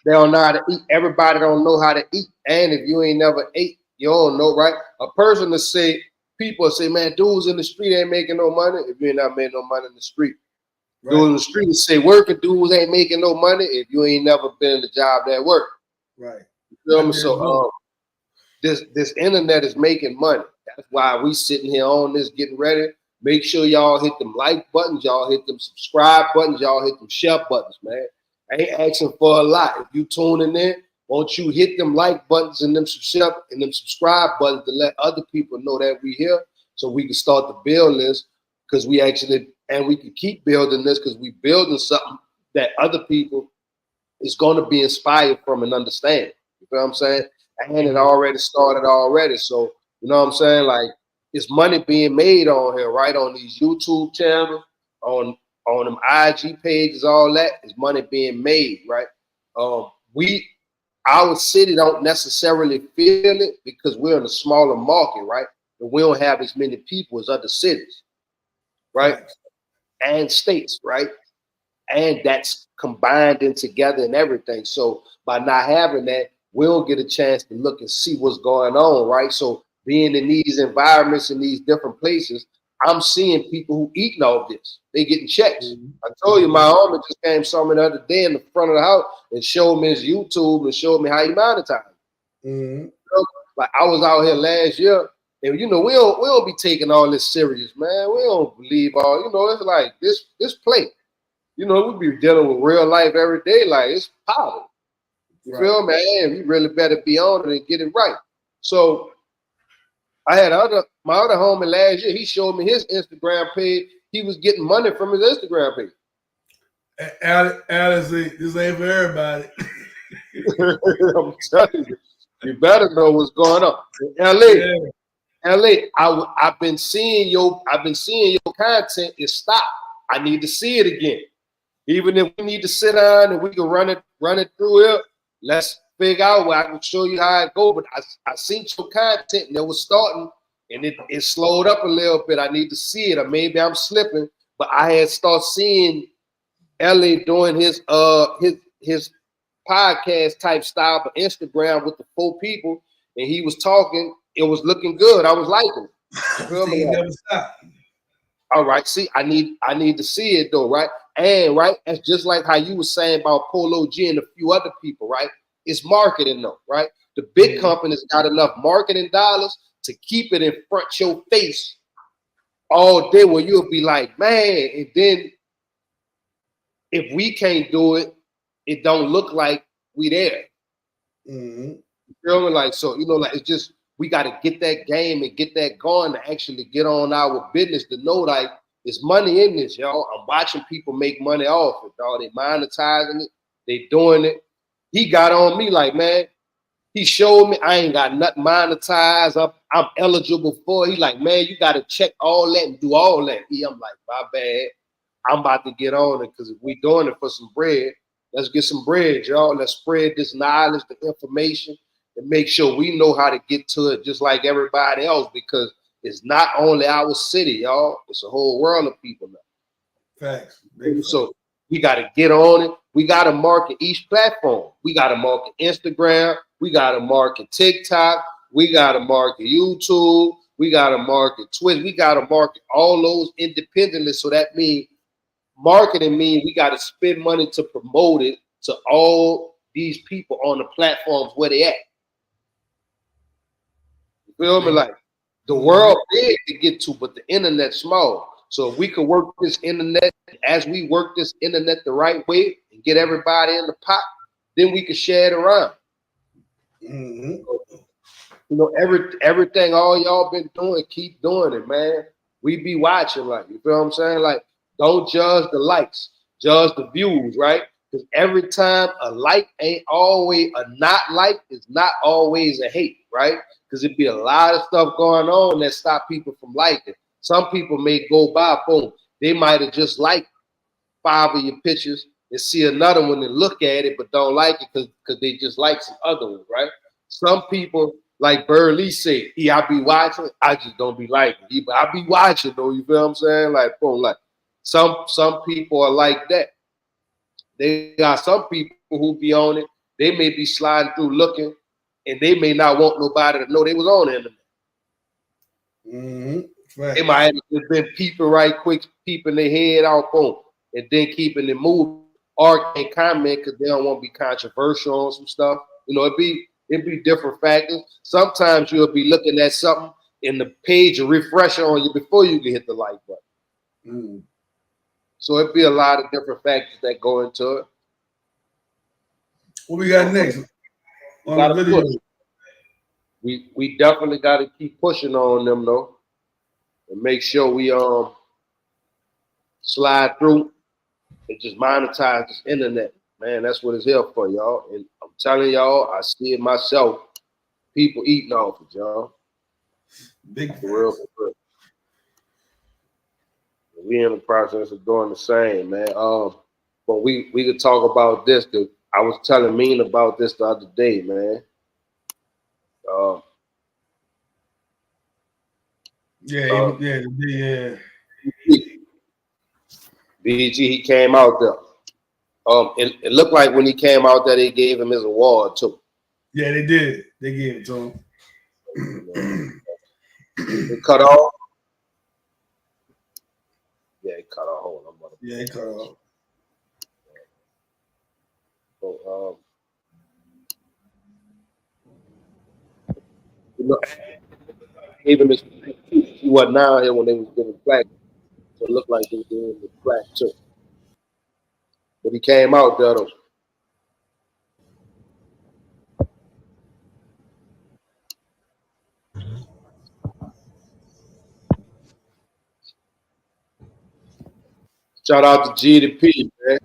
They don't know how to eat. Everybody don't know how to eat. And if you ain't never ate, you don't know, right? A person to say, people say, man, dudes in the street ain't making no money if you ain't not making no money in the street. Right. Dudes in the street say working dudes ain't making no money if you ain't never been in the job that work. Right. You feel me? So this internet is making money. That's why we sitting here on this getting ready. Make sure y'all hit them like buttons, y'all hit them subscribe buttons, y'all hit them share buttons, man. I ain't asking for a lot. If you tuning in, won't you hit them like buttons and them subscribe buttons to let other people know that we here, so we can start to build this, because we can keep building this, because we building something that other people is going to be inspired from and understand. You feel what I'm saying? And it already started already. So, you know what I'm saying? Like, it's money being made on here, right? On these YouTube channels, on them IG pages, all that is money being made, right? Our city don't necessarily feel it because we're in a smaller market, right? And we don't have as many people as other cities, right? And states, right? And that's combined in together and everything. So by not having that, we don't get a chance to look and see what's going on, right? So being in these environments, in these different places, I'm seeing people who eating all this. They getting checks. I told you, my homie just came saw me the other day in the front of the house and showed me his YouTube and showed me how he monetized. Like, I was out here last year, and we don't be taking all this serious, man. We don't believe all, it's like this play. We be dealing with real life every day, like it's power. You feel me? Man, you really better be on it and get it right. So I had my other homie last year. He showed me his Instagram page. He was getting money from his Instagram page. Alice, this ain't for everybody. I'm telling you, you better know what's going on. LA, I've been seeing your content is stopped. I need to see it again. Even if we need to sit down and we can run it through it, let's figure out where I can show you how it go. But I seen your content and it was starting and it slowed up a little bit. I need to see it, or maybe I'm slipping. But I had started seeing Ellie doing his podcast type style for Instagram with the 4 people, and he was talking. It was looking good. I was liking it. You feel me? Never stop. All right, see, I need to see it though, right? And right, that's just like how you were saying about Polo G and a few other people, right? It's marketing though, right? The big companies got enough marketing dollars to keep it in front your face all day, where you'll be like, man, and then if we can't do it, it don't look like we there. You feel me? Like, so, like, it's just, we got to get that game and get that going to actually get on our business, to know, like, there's money in this, y'all. I'm watching people make money off it, dog. They monetizing it. They doing it. He got on me like, man, he showed me I ain't got nothing monetized. I'm eligible for it. He like, man, you got to check all that and do all that. I'm like, my bad. I'm about to get on it, because if we doing it for some bread, let's get some bread, y'all. Let's spread this knowledge, the information, and make sure we know how to get to it just like everybody else, because it's not only our city, y'all. It's a whole world of people now. Facts. So we got to get on it. We got to market each platform. We got to market Instagram. We got to market TikTok. We got to market YouTube. We got to market Twitter. We got to market all those independently. So that means marketing means we got to spend money to promote it to all these people on the platforms where they at. You feel me? Like, the world big to get to, but the internet small. So if we can work this internet, as we work this internet the right way and get everybody in the pot, then we can share it around. Everything all y'all been doing, keep doing it, man. We be watching, like, you feel what I'm saying? Like, don't judge the likes, judge the views, right? Because every time a like ain't always a not like, is not always a hate, right? Because it'd be a lot of stuff going on that stop people from liking. Some people may go by, boom, they might have just liked 5 of your pictures and see another one and look at it, but don't like it because they just like some other ones, right? Some people, like Burley said, I be watching, I just don't be liking it. But I be watching though, you feel what I'm saying? Like, boom, like some people are like that. They got some people who be on it, they may be sliding through looking, and they may not want nobody to know they was on the internet. Right. They might have been peeping right quick, peeping their head out, boom, and then keeping it moving, or can't comment because they don't want to be controversial on some stuff. It'd be different factors. Sometimes you'll be looking at something in the page and refreshing on you before you can hit the like button. So it'd be a lot of different factors that go into it. What we got next? We definitely got to keep pushing on them though, and make sure we slide through and just monetize this internet, man. That's what it's here for, y'all. And I'm telling y'all, I see it myself. People eating off it, y'all. Big for real. We in the process of doing the same, man. But we could talk about this. I was telling Mean about this the other day, man. Yeah. BG, he came out there. It looked like when he came out there, they gave him his award too. Yeah, they did. They gave it to him. It cut off. Yeah, it cut off. Hold on, yeah, it cut off. So, gave him his. He wasn't down here when they was giving plaque, so it looked like they were giving the plaque too. But he came out there though. Shout out to GDP, man.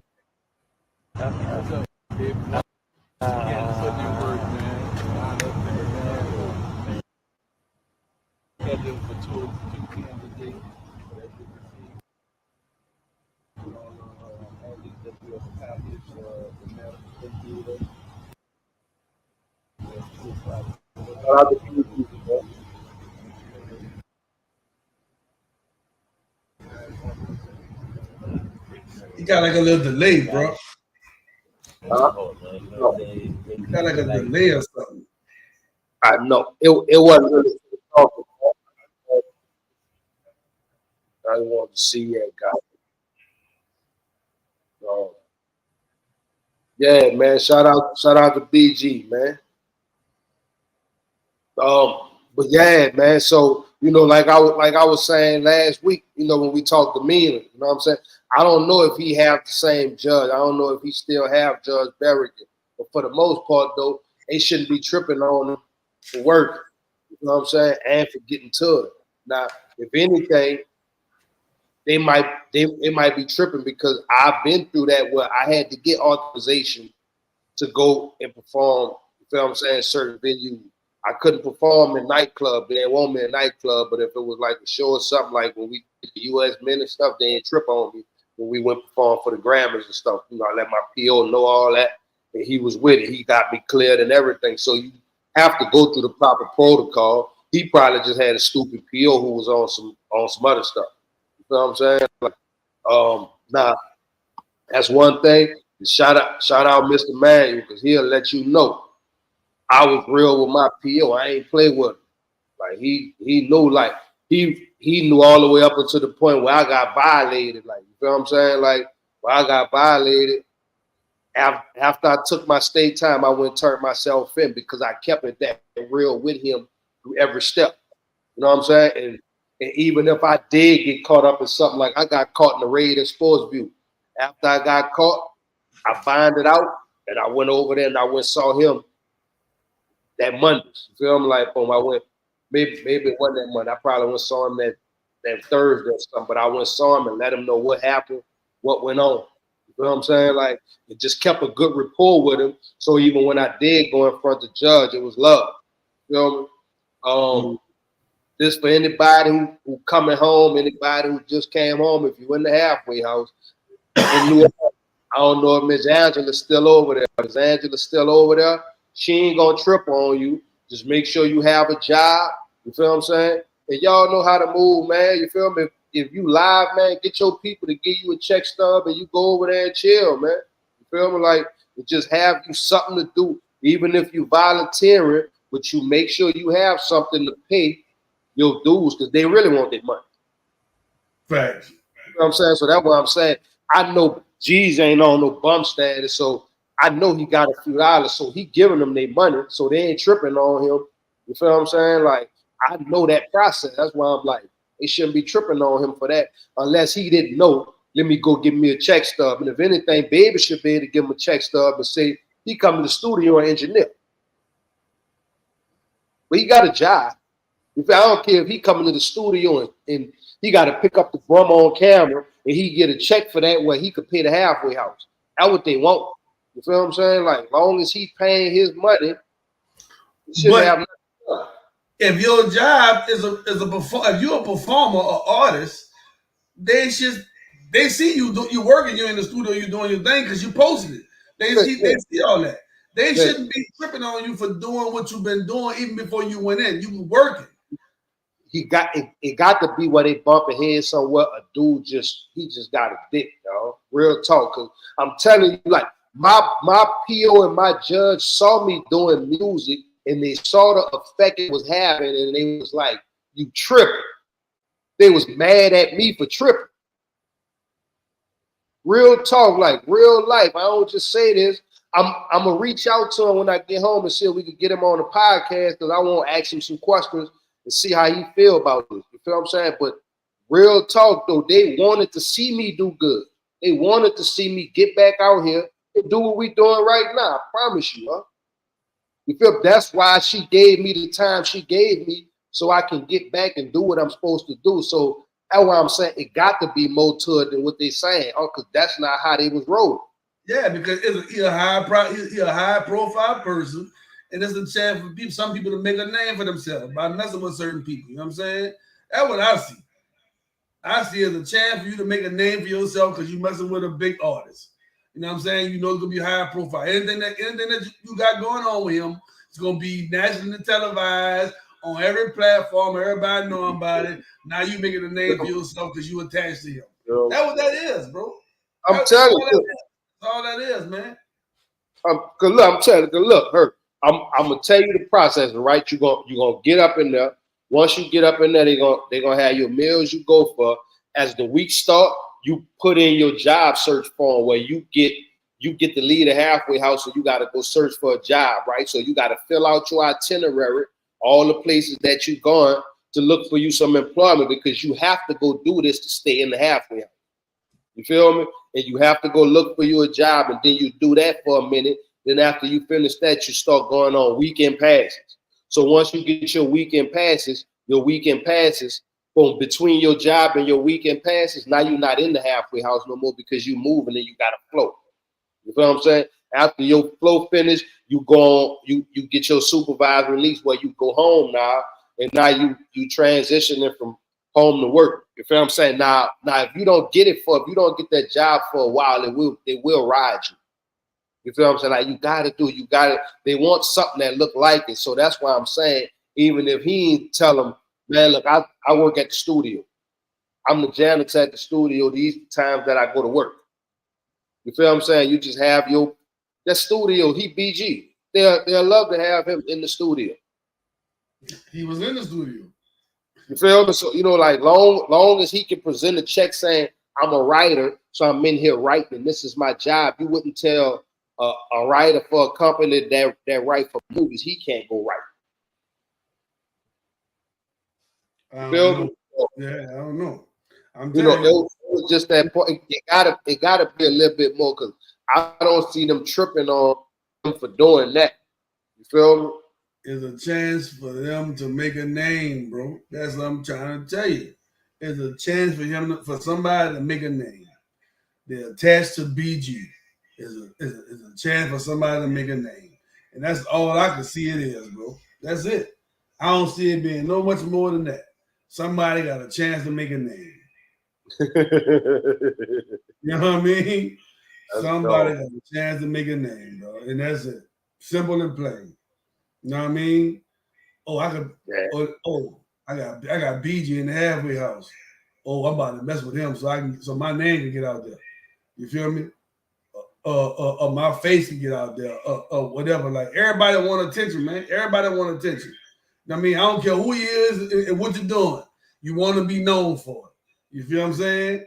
You got like a little delay, bro. No. You got like a delay or something. I know it wasn't really talking. I want to see that guy. Yeah, man. Shout out to BG, man. But yeah, man. So like I was saying last week, when we talked to Mina, you know what I'm saying. I don't know if he have the same judge. I don't know if he still have Judge Berrigan. But for the most part, though, they shouldn't be tripping on him for working. You know what I'm saying, and for getting to it. Now, if anything, they might be tripping because I've been through that where I had to get authorization to go and perform. You feel what I'm saying? Certain venues. I couldn't perform in nightclub. They didn't want me in nightclub, but if it was like a show or something, like when we did the U.S. men and stuff, they didn't trip on me. When we went perform for the Grammys and stuff, I let my PO know all that, and he was with it. He got me cleared and everything. So you have to go through the proper protocol. He probably just had a stupid PO who was on some other stuff. You know what I'm saying? Like, now that's one thing. Shout out Mr. Manuel, because he'll let you know I was real with my PO. I ain't play with him. Like he knew, like he knew all the way up until the point where I got violated. Like, you feel what I'm saying? Like, where I got violated. After I took my state time, I went and turned myself in because I kept it that real with him through every step. You know what I'm saying? And even if I did get caught up in something, like I got caught in the raid in Sports View. After I got caught, I find it out, and I went over there and I went and saw him that Monday. You feel me? Like, boom, I went, maybe it wasn't that Monday. I probably went and saw him that Thursday or something, but I went and saw him and let him know what happened, what went on. You feel what I'm saying? Like, it just kept a good rapport with him. So even when I did go in front of the judge, it was love. You feel me? This for anybody who coming home, anybody who just came home, if you're in the halfway house, in New York, I don't know if Miss Angela's still over there. If Angela's still over there, she ain't gonna trip on you. Just make sure you have a job. You feel what I'm saying? And y'all know how to move, man. You feel me? If you live, man, get your people to give you a check stub and you go over there and chill, man. You feel me? Like, just have you something to do, even if you volunteering, but you make sure you have something to pay your dues because they really want their money. Facts. You know what I'm saying? So that's what I'm saying. I know G's ain't on no bum status, so I know he got a few dollars, so he giving them their money, so they ain't tripping on him. You feel what I'm saying? Like, I know that process. That's why I'm like, they shouldn't be tripping on him for that unless he didn't know. Let me go give me a check stub. And if anything, Baby should be able to give him a check stub and say he come to the studio and engineer. But he got a job. I don't care if he coming to the studio and he got to pick up the drum on camera and he get a check for that where he could pay the halfway house. That's what they want. You feel what I'm saying? Like, as long as he paying his money, he shouldn't have nothing. If your job is if you're a performer or artist, they see you working, you're in the studio, you're doing your thing because you posted it. They see all that. They shouldn't be tripping on you for doing what you've been doing even before you went in. You were working. It got to be where they bumping heads somewhere. A dude just got a dick, y'all. Real talk. Cause I'm telling you, like, my PO and my judge saw me doing music and they saw the effect it was having, and they was like, "You tripping?" They was mad at me for tripping. Real talk, like real life. I don't just say this. I'm gonna reach out to him when I get home and see if we can get him on the podcast because I want to ask him some questions and see how he feel about this. You feel what I'm saying? But real talk though, they wanted to see me do good. They wanted to see me get back out here and do what we doing right now. I promise you, huh? You feel? That's why she gave me the time she gave me so I can get back and do what I'm supposed to do. So that's why I'm saying it got to be more to it than what they saying. Oh, because that's not how they was rolling. Yeah, because he's a high profile person, and there's a chance for some people to make a name for themselves by messing with certain people. You know what I'm saying? That's what I see. I see as a chance for you to make a name for yourself because you're messing with a big artist. You know what I'm saying? You know it's gonna be high profile. Anything that you got going on with him, it's gonna be nationally televised on every platform. Everybody know about it. Now you making a name for yourself because you attached to him. That's what that is, bro. I'm telling you. That's all that is, man. Cause look, I'm telling you, look, her. I'm gonna tell you the process, right? You're gonna get up in there. Once you get up in there, they're gonna have your meals you go for. As the week start, you put in your job search form where you get to leave the halfway house, so you gotta go search for a job, right? So you gotta fill out your itinerary, all the places that you're going to look for you some employment, because you have to go do this to stay in the halfway house. You feel me? And you have to go look for you a job, and then you do that for a minute. Then after you finish that, you start going on weekend passes. So once you get your weekend passes from between your job and your weekend passes, now you're not in the halfway house no more, because you moving and you got to flow. You feel what I'm saying? After your flow finish, you go on, you get your supervised release where you go home now, and now you transitioning from home to work. You feel what I'm saying? Now if you don't get that job for a while, they will ride you. You feel what I'm saying? Like, you gotta they want something that look like it. So that's why I'm saying, even if he ain't tell them, man, look, I work at the studio. I'm the janitor at the studio these times that I go to work. You feel what I'm saying? You just have that studio, he BG. They'll love to have him in the studio. He was in the studio. You feel me? So, like, long as he can present a check saying, I'm a writer, so I'm in here writing, and this is my job. You wouldn't tell a writer for a company that write for movies he can't go write. Feel me? Yeah, I don't know. I'm telling you, it was just that point. It gotta be a little bit more, because I don't see them tripping on him for doing that. You feel me? It's a chance for them to make a name, bro. That's what I'm trying to tell you. It's a chance for somebody to make a name. They're attached to BG. It's a chance for somebody to make a name. And that's all I can see it is, bro. That's it. I don't see it being no much more than that. Somebody got a chance to make a name. You know what I mean? Somebody got a chance to make a name, bro. And that's it. Simple and plain. You know what I mean? Oh, I got BG in the halfway house. Oh, I'm about to mess with him so my name can get out there. You feel me? My face can get out there. Whatever. Like, everybody want attention, man. Everybody want attention. You know what I mean? I don't care who he is and what you're doing. You want to be known for it. You feel what I'm saying?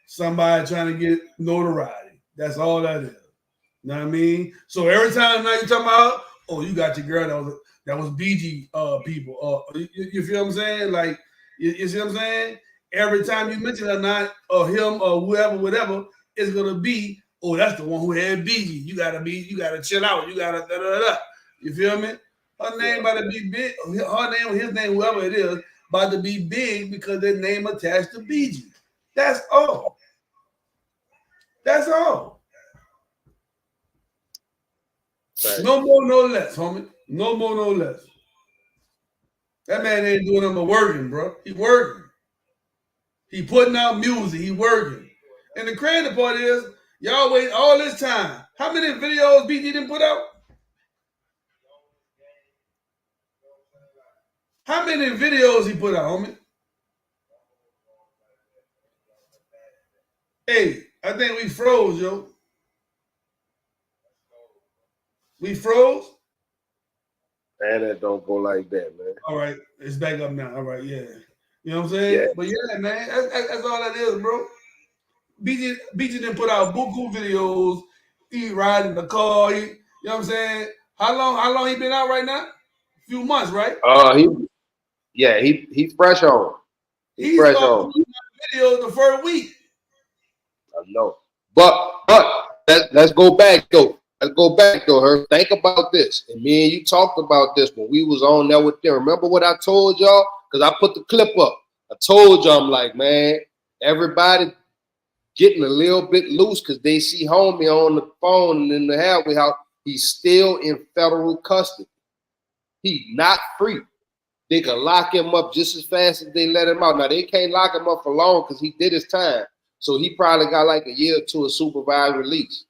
Somebody trying to get notoriety. That's all that is. You know what I mean? So every time now you talking about, oh, you got your girl that was BG people. You feel what I'm saying? Like, you see what I'm saying? Every time you mention her, not or him or whoever, whatever, it's gonna be, oh, that's the one who had BG. You gotta chill out. You gotta da da da. You feel me? Her name about to be big. Her name, his name, whoever it is, about to be big because their name attached to BG. That's all. That's all. Right. No more, no less, homie. No more, no less. That man ain't doing nothing but working, bro. He working. He putting out music. He working. And the crazy part is, y'all wait all this time. How many videos BG didn't put out? How many videos he put out, homie? Hey, I think we froze, yo. We froze? And it don't go like that, man. All right, it's back up now. All right, yeah. You know what I'm saying? Yeah. But yeah, man, that's all that is, bro. BG didn't put out buku videos. He riding the car. You know what I'm saying? How long he been out right now? A few months, right? He's fresh on. He's fresh on. Videos the first week. I know. But let's go back though. Her. Think about this. And me and you talked about this when we was on there with them. Remember what I told y'all? Because I put the clip up. I told y'all, I'm like, man, everybody getting a little bit loose because they see homie on the phone and in the halfway house. He's still in federal custody. He's not free. They can lock him up just as fast as they let him out. Now, they can't lock him up for long because he did his time. So he probably got like a year or two of supervised release.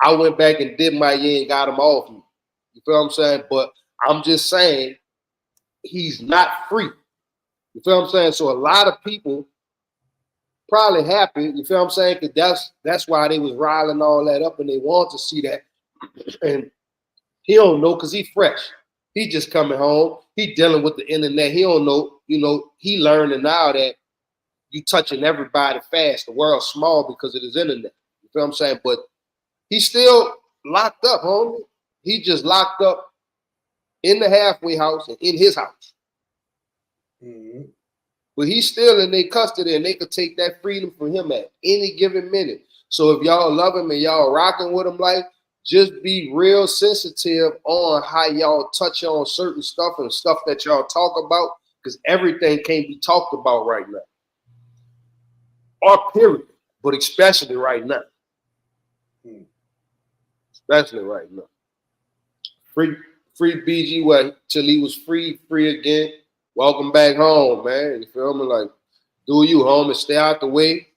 I went back and did my year and got him off me. You feel what I'm saying? But I'm just saying he's not free. You feel what I'm saying? So a lot of people probably happy. You feel what I'm saying? Because that's why they was riling all that up and they want to see that. And he don't know because he fresh. He just coming home. He dealing with the internet. He don't know. You know, he learning now that you touching everybody fast. The world's small because of his internet. You feel what I'm saying? But he's still locked up, homie. He just locked up in the halfway house and in his house. Mm-hmm. But he's still in their custody and they could take that freedom from him at any given minute. So if y'all love him and y'all rocking with him, like, just be real sensitive on how y'all touch on certain stuff and stuff that y'all talk about, because everything can't be talked about right now. Or period, but especially right now. Especially right now. Free BG well, till he was free again. Welcome back home, man. You feel me? Like, do you, homie? Stay out the way.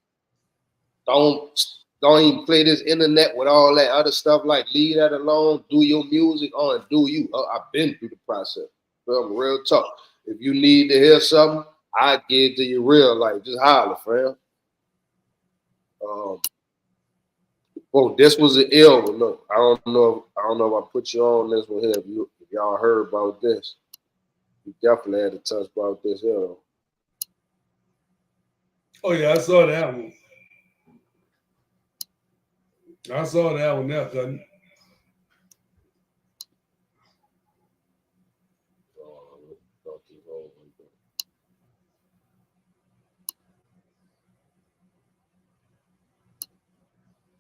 Don't even play this internet with all that other stuff. Like, leave that alone. Do your music on. Do you? I've been through the process. Feel me? Real talk. If you need to hear something, I give it to you real. Like, just holler, friend. Well, this was an ill one. Look, I don't know if I put you on this one here. If y'all heard about this, you definitely had to touch about this here. Oh yeah, I saw that one. I saw that one there, cousin.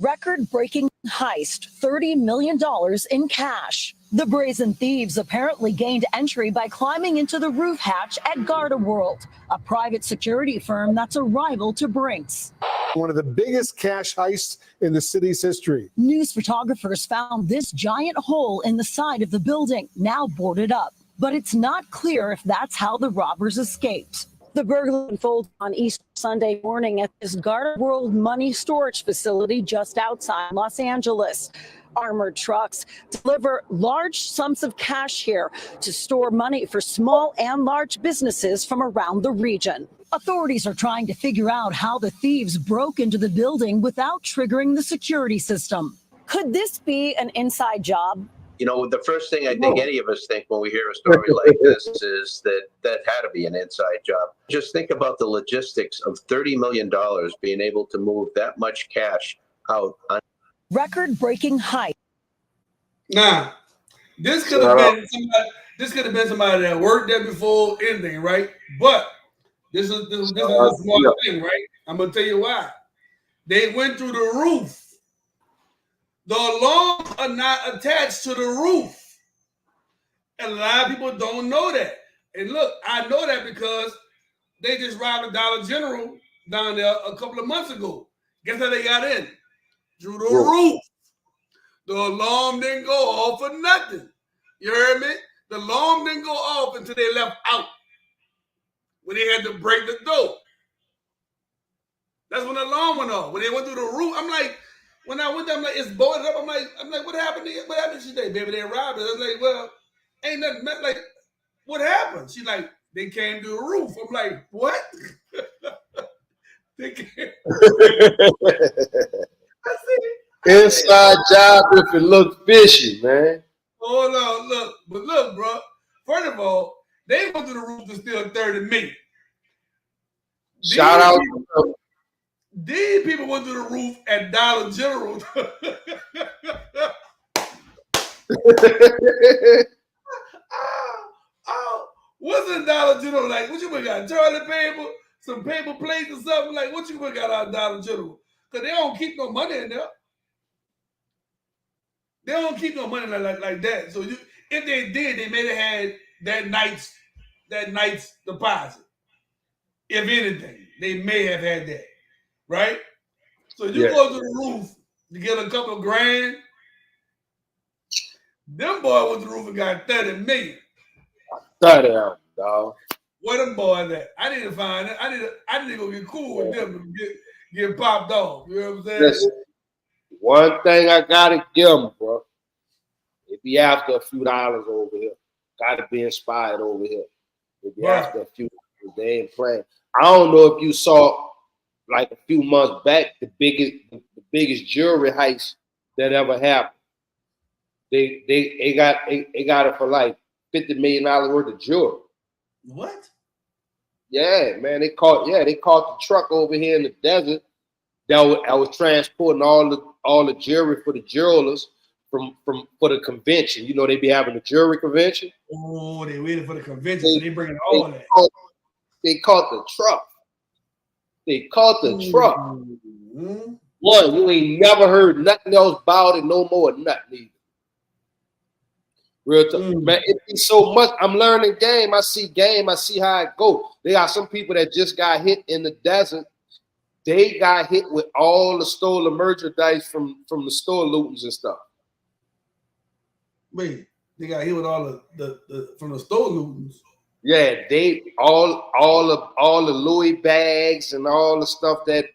Record-breaking heist, $30 million in cash. The brazen thieves apparently gained entry by climbing into the roof hatch at Garda World, a private security firm that's a rival to Brink's. One of the biggest cash heists in the city's history. News photographers found this giant hole in the side of the building, now boarded up. But it's not clear if that's how the robbers escaped. The burglary unfolded on Easter Sunday morning at this Garda World money storage facility just outside Los Angeles. Armored trucks deliver large sums of cash here to store money for small and large businesses from around the region. Authorities are trying to figure out how the thieves broke into the building without triggering the security system. Could this be an inside job? You know, the first thing I think any of us think when we hear a story like this is that had to be an inside job. Just think about the logistics of $30 million being able to move that much cash out. Record-breaking height. Now, this could have been somebody that worked there before anything, right? But this is a smart thing, right? I'm gonna tell you why. They went through the roof. The alarms are not attached to the roof. And a lot of people don't know that. And look, I know that because they just robbed a Dollar General down there a couple of months ago. Guess how they got in? Through the roof. The alarm didn't go off for nothing. You heard me? The alarm didn't go off until they left out. When they had to break the door. That's when the alarm went off. When they went through the roof, I'm like, when I went there, I'm like, it's boarded up. I'm like, what happened to you? What happened today, baby? They robbed us. I was like, well, ain't nothing. Like, what happened? She's like, they came to the roof. I'm like, what? They came. I see. Inside job if it look fishy, man. Hold on, look. But look, bro. First of all, they went to the roof to steal $30 million. Shout out. These people went to the roof at Dollar General. What's a Dollar General like? What you got? Toilet paper, some paper plates or something? Like, what you got out of Dollar General? Because they don't keep no money in there. They don't keep no money like that. So if they did, they may have had that night's deposit. If anything, they may have had that. Right? So you go to the roof to get a couple of grand. Them boys went to the roof and got $30 million. 30 out, dog. Where them boys at? I need to find it. I need to go get cool with them and get popped off. You know what I'm saying? One thing I gotta give them, bro. If be after a few dollars over here, gotta be inspired over here. If be after a few dollars, they ain't playing. I don't know if you saw like a few months back the biggest jewelry heist that ever happened. They got it for like $50 million worth of jewelry. What? Yeah, man. They caught the truck over here in the desert that was transporting all the jewelry for the jewelers for the convention. You know, they be having a jewelry convention. Oh, they waited for the convention, so they bringing all of that. They caught the truck. They caught the truck. Mm-hmm. One, you ain't never heard nothing else about it no more, nothing either. Real talk. Man, it be so much. I'm learning game. I see how it go. They got some people that just got hit in the desert. They got hit with all the stolen merchandise from the store lootings and stuff. Wait, they got hit with all the from the store lootings. Yeah, they all the Louis bags and all the stuff that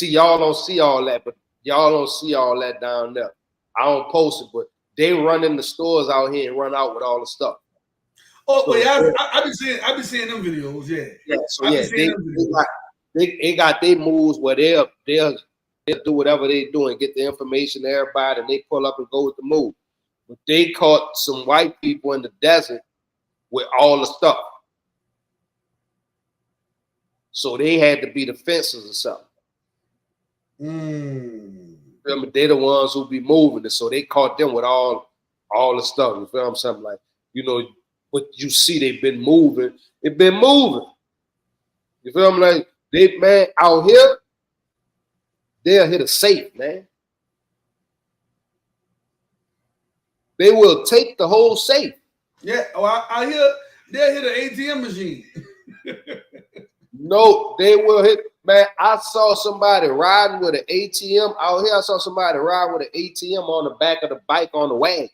y'all don't see all that, but y'all don't see all that down there. I don't post it, but they run in the stores out here and run out with all the stuff. Oh, so, yeah, I've been seeing them videos. Yeah, so they got their moves where they'll do whatever they do and get the information to everybody, and they pull up and go with the move. But they caught some white people in the desert with all the stuff, so they had to be the fences or something. Remember, they're the ones who be moving it, so they caught them with all the stuff. You feel something like, you know, what you see they've been moving. They've been moving. You feel me? Like they, man, out here, they'll hit a safe, man. They will take the whole safe. Yeah, I hear they'll hit an ATM machine. No, they will hit. Man, I saw somebody riding with an ATM out here. I saw somebody ride with an ATM on the back of the bike on the wagon.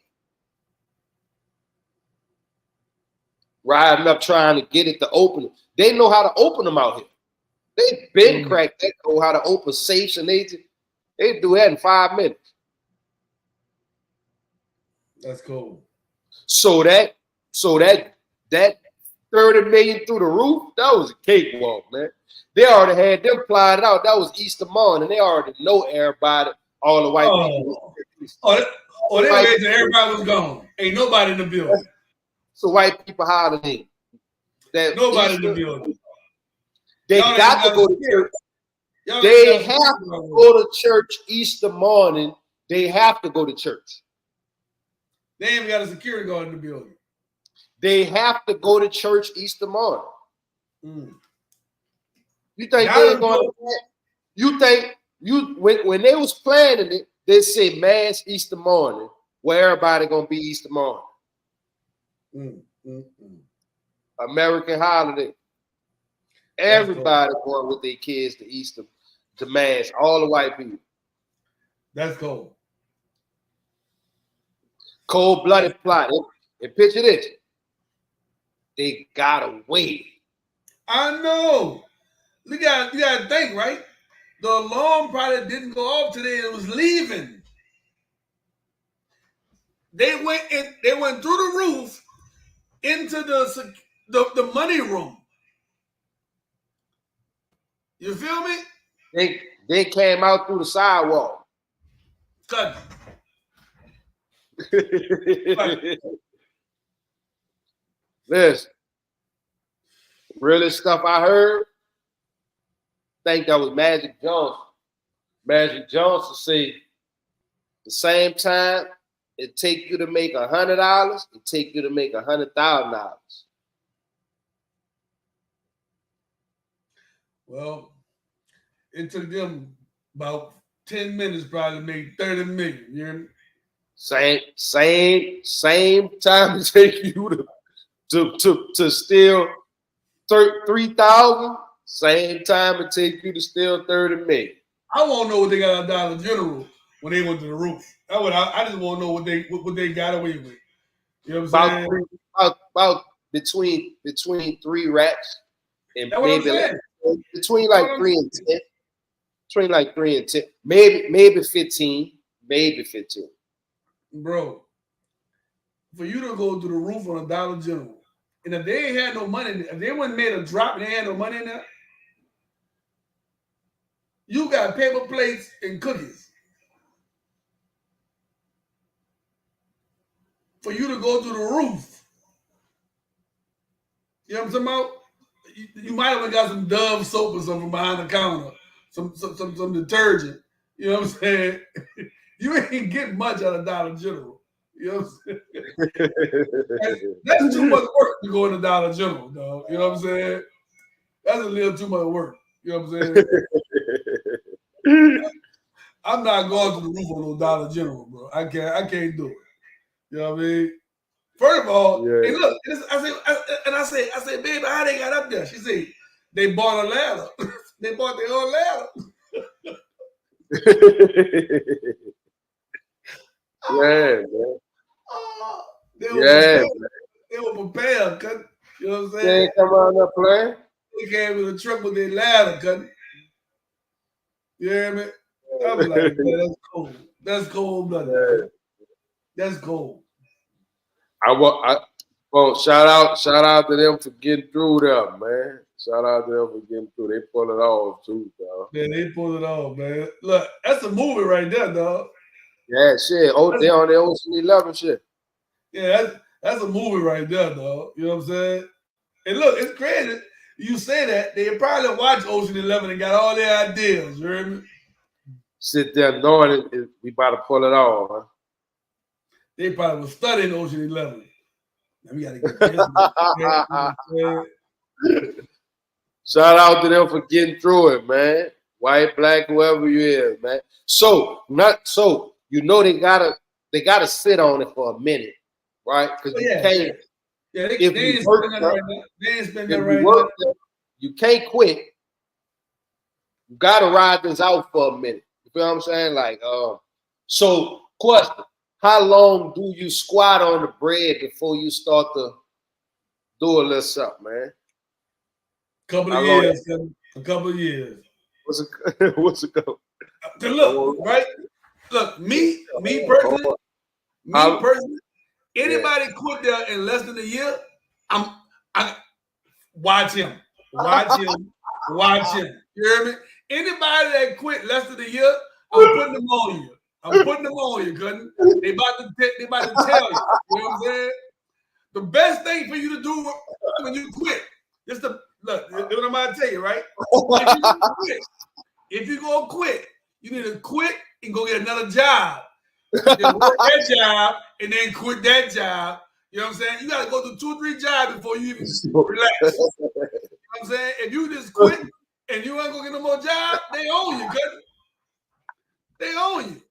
Riding up trying to get it to open it. They know how to open them out here. They've been cracked. They know how to open safes, and they do that in 5 minutes. That's cool. So that 30 million through the roof, that was a cakewalk, man. They already had them plotted out. That was Easter morning. They already know everybody, all the white people. They waited till everybody was gone. Ain't nobody in the building. So white people holiday. Nobody in the building. They got to go to church. They have to go to church Easter morning. They have to go to church. They ain't even got a security guard in the building. They have to go to church Easter morning. You think they're going to? You think when they was planning it, they said mass Easter morning, where everybody gonna be Easter morning. American holiday. Everybody going with their kids to Easter, to mass. All the white people. That's cold. Cold-blooded plot. And picture this. They gotta wait. I know. You gotta think, right? The alarm probably didn't go off today. It was leaving. They went through the roof into the money room. You feel me? They came out through the sidewalk. Cut. This really stuff I heard. I think that was Magic Johnson. Magic Johnson said the same time it take you to make $100, it take you to make $100,000. Well, it took them about 10 minutes probably to make 30 million. You hear me? Same time it take you to steal 3,000. Same time it take you to steal 30 million. I want to know what they got at Dollar General when they went to the roof. I just want to know what they got away with. You know what I'm saying? About between 3 racks and maybe between like 3 and 10. Between like 3 and 10, maybe 15. maybe 15. Bro, for you to go to the roof on a Dollar General, and if they ain't had no money, if they wouldn't made a drop and they had no money in there, you got paper plates and cookies. For you to go to the roof. You know what I'm talking about? You might have got some Dove soap or something behind the counter, some detergent. You know what I'm saying? You ain't getting much out of Dollar General. You know what I'm saying? That's too much work to go in the Dollar General, dog. You know what I'm saying? That's a little too much work. You know what I'm saying? I'm not going to the roof on no Dollar General, bro. I can't do it. You know what I mean? First of all, hey, look, I said, baby, how they got up there? She said, they bought a ladder. They bought their own ladder. Yeah, man. They were prepared, cuz. You know what I'm saying? They ain't come out there playing. They came in the truck with their ladder, cuz. You hear me? I'm like, man, that's cool. That's cold blooded. That's cold. Well, shout out to them for getting through there, man. Shout out to them for getting through. They pull it off too, dog. Yeah, they pulled it off, man. Look, that's a movie right there, dog. Yeah, shit. Oh, they on the Ocean 11 shit. Yeah, that's a movie right there, dog. You know what I'm saying? And look, it's crazy. You say that, they probably watched Ocean 11 and got all their ideas. You hear me? Sit there knowing we about to pull it off, huh? They probably was studying Ocean 11. Now we got to get this. Shout out to them for getting through it, man. White, black, whoever you is, man. So you know they gotta sit on it for a minute, right? Because you can't. Yeah, they ain't spending that right now. They ain't spending that right now. You can't quit. You gotta ride this out for a minute. You feel what I'm saying? Like, so question: how long do you squat on the bread before you start to do a little something, man? A couple of years. What's it go? Look, right? Look, me personally, anybody quit there in less than a year, I watch him. You hear me? Anybody that quit less than a year, I'm putting them on you. Couldn't they about to tell you? You know what I'm saying? The best thing for you to do when you quit, just to look, what I'm about to tell you, right? If you go quit, you need to quit and go get another job. Then work that job and then quit that job. You know what I'm saying? You got to go through 2 or 3 jobs before you even relax. You know what I'm saying? If you just quit and you ain't gonna get no more job, they own you, cuz. They own you.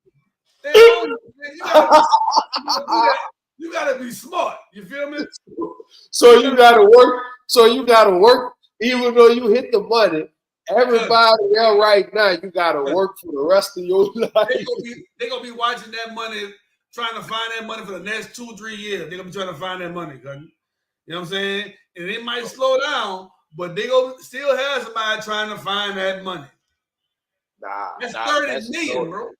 You gotta be smart. You feel me? So you gotta work, even though you hit the money. Everybody else right now, you gotta work for the rest of your life. They're gonna be watching that money, trying to find that money for the next 2 or 3 years. They're gonna be trying to find that money, cuz. You know what I'm saying? And it might slow down, but they gonna still have somebody trying to find that money. That's 30 million, bro.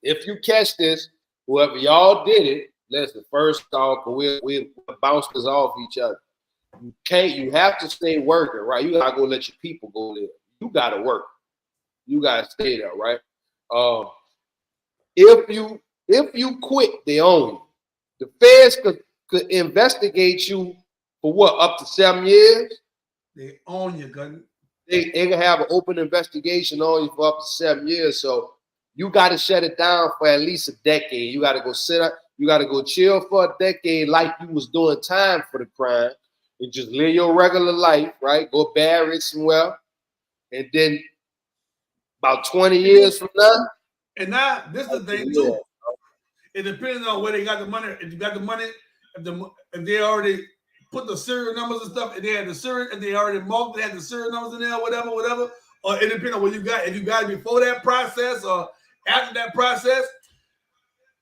If you catch this, whoever y'all did it, listen, first off, we'll bounce this off each other. You have to stay working, right? You gotta go let your people go there. You gotta work. You gotta stay there, right? If you quit, they own you. The feds could investigate you for what, up to 7 years? They own you, gun. They can have an open investigation on you for up to 7 years. So you got to shut it down for at least a decade. You got to go sit up. You got to go chill for a decade like you was doing time for the crime and just live your regular life, right? Go bad, rich, and well. And then about 20 years from now. And now, this is the thing, too. It depends on where they got the money. If you got the money, if they already put the serial numbers and stuff, and they had the serial, and they already marked, they had the serial numbers in there, whatever. Or it depends on what you got. If you got it before that process or after that process,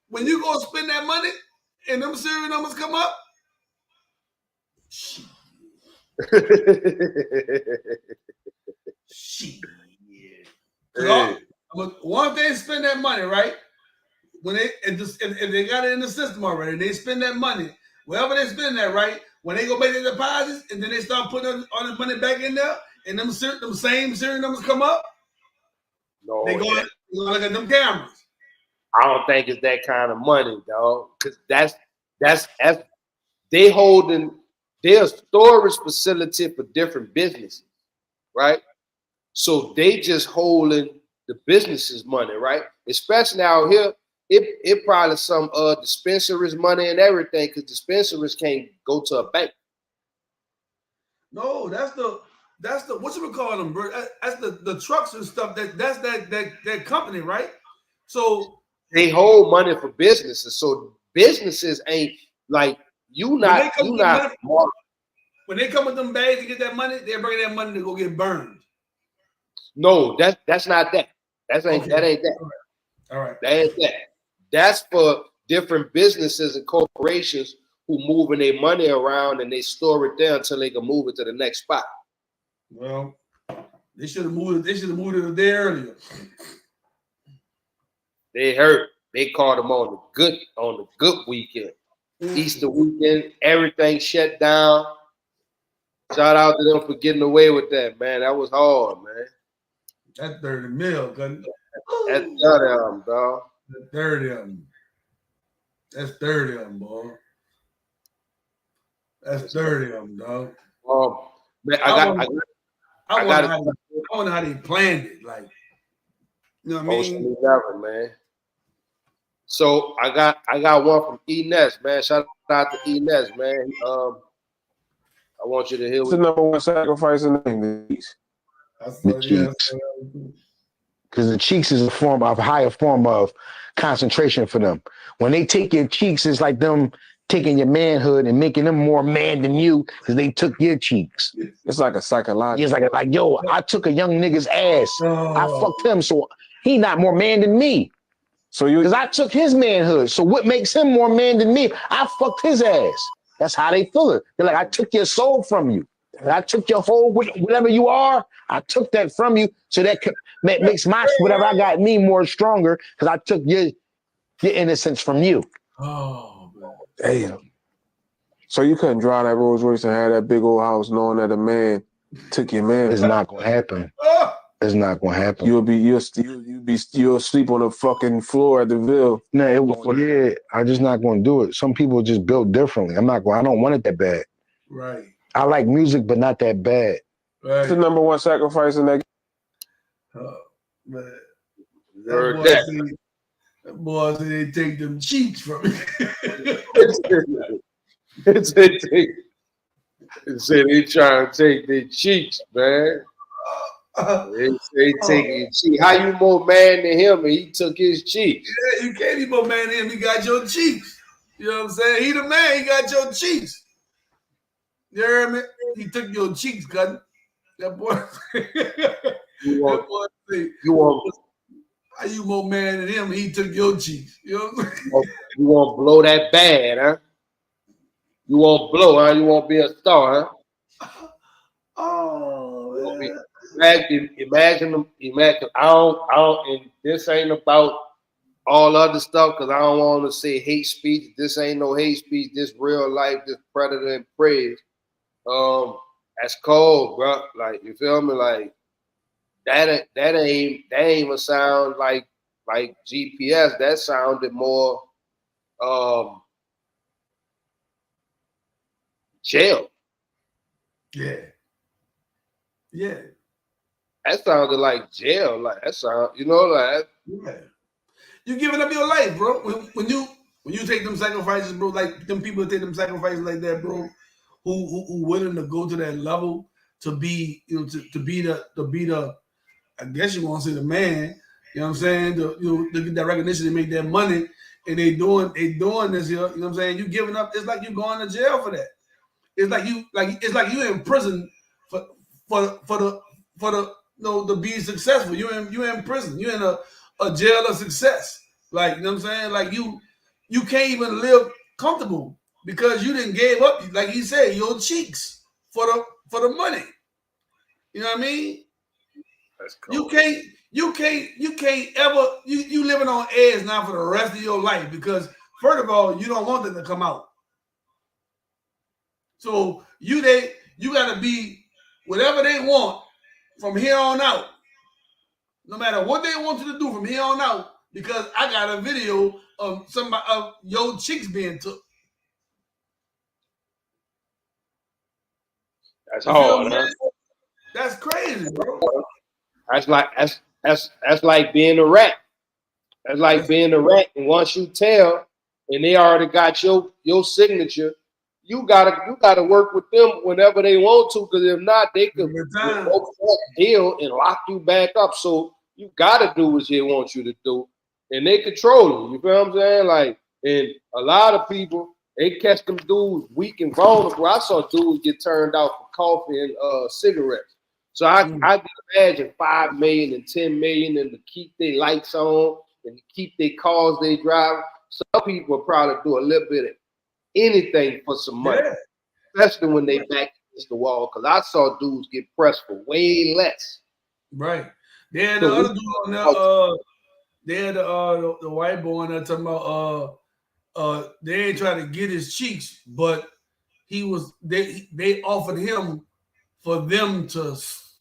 when you go spend that money and them serial numbers come up, shit. Once they spend that money, right? when they if they got it in the system already, and they spend that money, wherever they spend that, right? When they go make their deposits, and then they start putting all the money back in there, and them same serial numbers come up, No, they go look at them cameras. I don't think it's that kind of money, dog. Because that's they holding their storage facility for different businesses, right? So they just holding the business's money, right? Especially out here, it probably some dispensaries money and everything, because dispensaries can't go to a bank. No, that's the what you would call them, bro. That's the trucks and stuff. That's that company, right? So they hold money for businesses. So businesses ain't like when they come with them bags to get that money, they're bringing that money to go get burned. No, that's not that. That ain't that. All right. That ain't that. That's for different businesses and corporations who moving their money around and they store it there until they can move it to the next spot. Well, they should have moved it a day earlier. They hurt. They caught them on the good weekend. Easter weekend, everything shut down. Shout out to them for getting away with that, man. That was hard, man. That's 30 mil, cousin. That's 30 of them, dog. That's 30 of them. That's 30 of them, boy. That's 30 of them, dog. Man, I wonder how they planned it. Like, you know what I mean? Never, man. So I got one from Enes, man. Shout out to Enes, man. I want you to hear what's the number one sacrifice in the cheeks. The cheeks. Because the cheeks is a higher form of concentration for them. When they take your cheeks, it's like them taking your manhood and making them more man than you because they took your cheeks. It's like a psychological. It's like yo, I took a young nigga's ass. I fucked him, so he not more man than me. So because I took his manhood. So what makes him more man than me? I fucked his ass. That's how they feel it. They're like, I took your soul from you. And I took your whole whatever you are. I took that from you. So that makes my whatever I got me more stronger because I took your innocence from you. Oh, man. Damn. So you couldn't drive that Rolls Royce and have that big old house knowing that a man took your man. It's not gonna happen. It's not gonna happen. You'll sleep on the fucking floor at the Ville. No, I'm just not gonna do it. Some people just built differently. I don't want it that bad. Right. I like music, but not that bad. Right. What's the number one sacrifice in that? Man. That boy said they take them cheeks from me. They say they trying to take their cheeks, man. They taking your cheeks. How you more man than him and he took his cheeks? Yeah, you can't be more man than him. He got your cheeks. You know what I'm saying? He the man. He got your cheeks. You heard me? He took your cheeks, cousin. That boy. You want How you more man than him? He took your cheeks. You know what I'm saying? You want to blow that bad, huh? You want to blow, huh? You want to be a star, huh? Oh, man. Imagine. I don't. And this ain't about all other stuff because I don't want to say hate speech. This ain't no hate speech. This real life. This predator and praise. That's cold, bro. Like you feel me? Like that ain't even sound like GPS. That sounded more jail. Yeah. Yeah. That sounded like jail. Like that sound, like yeah. You giving up your life, bro. When you take them sacrifices, bro, like them people that take them sacrifices like that, bro, who willing to go to that level to be, to be the I guess you want to say the man, you know what I'm saying? To get that recognition, to make that money, and they doing this here, you know what I'm saying? You giving up, it's like you going to jail for that. It's like you in prison for the to be successful. You in prison. You in a jail of success. Like, you know what I'm saying? Like you can't even live comfortable because you didn't gave up, like he said, your cheeks for the money. You know what I mean? You can't ever you living on edge now for the rest of your life because first of all, you don't want them to come out. So you gotta be whatever they want from here on out. No matter what they want you to do from here on out, because I got a video of your chicks being took. That's hard, huh? That's crazy, bro. That's like being a rat. That's like being a rat. And once you tell, and they already got your signature, you gotta work with them whenever they want to, because if not, they could revoke that deal and lock you back up. So you gotta do what they want you to do, and they control you. You feel what I'm saying? Like, and a lot of people, they catch them dudes weak and vulnerable. I saw dudes get turned out for coffee and cigarettes. So I can imagine 5 million and 10 million and to keep their lights on and keep their cars they drive. Some people will probably do a little bit of anything for some money, especially when they back against the wall. Because I saw dudes get pressed for way less. Right. Then the other dude on there, they had the white boy on there talking about they ain't trying to get his cheeks, but they offered him for them to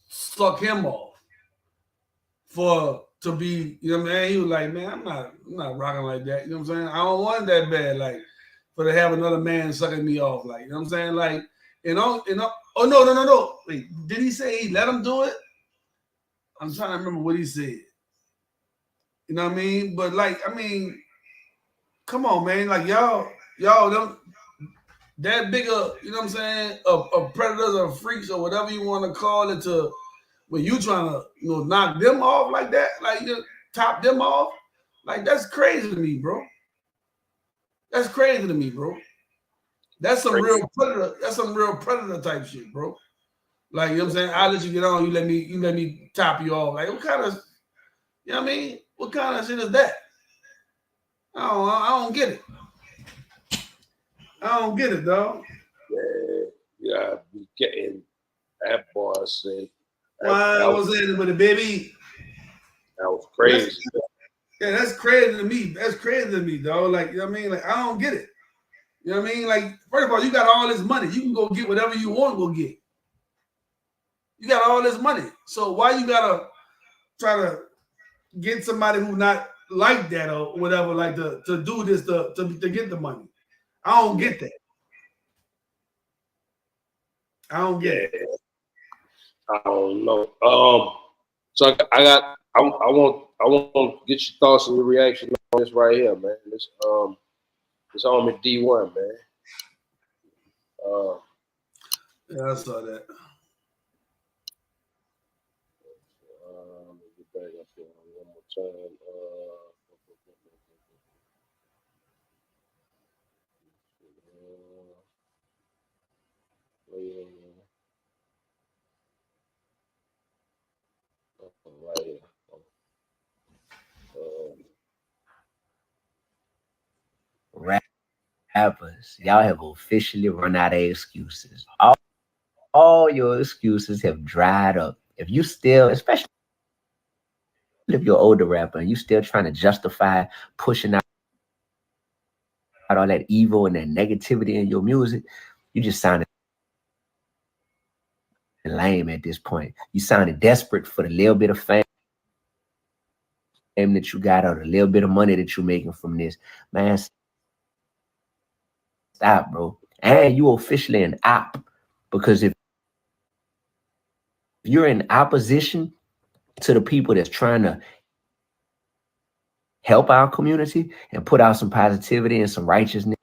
suck him off to be, you know what I mean? He was like, man, I'm not rocking like that. You know what I'm saying? I don't want it that bad, like for to have another man sucking me off, like, you know what I'm saying? Like, oh no. Wait, did he say he let him do it? I'm trying to remember what he said. You know what I mean? But like, I mean, come on, man. Like y'all them that bigger, you know what I'm saying, of predators or freaks or whatever you want to call it, to when you trying to knock them off like that, like you top them off, like that's crazy to me, bro. That's crazy to me, bro. That's some real predator. That's some real predator type shit, bro. Like, you know what I'm saying? I'll let you get on. You let me top you off. Like, what kind of, you know what I mean? What kind of shit is that? I don't get it. I don't get it, dog. Yeah, be getting that boy say. Why was it with the baby? That was crazy. That's crazy to me. That's crazy to me, dog. Like, you know what I mean? Like, I don't get it. You know what I mean? Like, first of all, you got all this money. You can go get whatever you want to go get. You got all this money. So why you gotta try to get somebody who not like that or whatever, like to do this to get the money? I don't get that. I don't get it. I don't know. So I want to get your thoughts and your reaction on this right here, man. This on at D1, man. Yeah, I saw that. Let me get back up here one more time. Right here. Rappers, y'all have officially run out of excuses. All your excuses have dried up. If you still, especially if you're an older rapper and you still trying to justify pushing out all that evil and that negativity in your music, you just sounded lame at this point. You sounded desperate for the little bit of fame that you got or the little bit of money that you're making from this. Man, stop, bro. And you officially an op, because if you're in opposition to the people that's trying to help our community and put out some positivity and some righteousness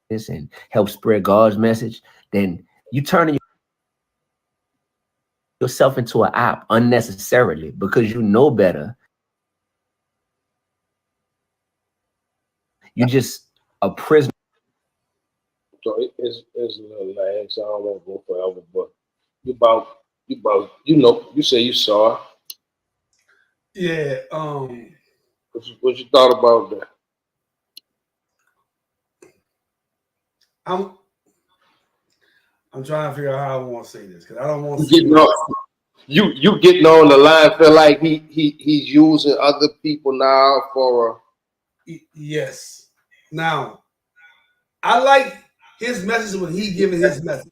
and help spread God's message, then you turning yourself into an op unnecessarily because you know better. You're just a prisoner. So it's a little lag, so I don't want to go forever, but you say you saw it. Yeah. What you thought about that? I'm trying to figure out how I want to say this because I don't want to You you getting on the line feel like he's using other people now for Yes. Now, I like his message when he giving his message.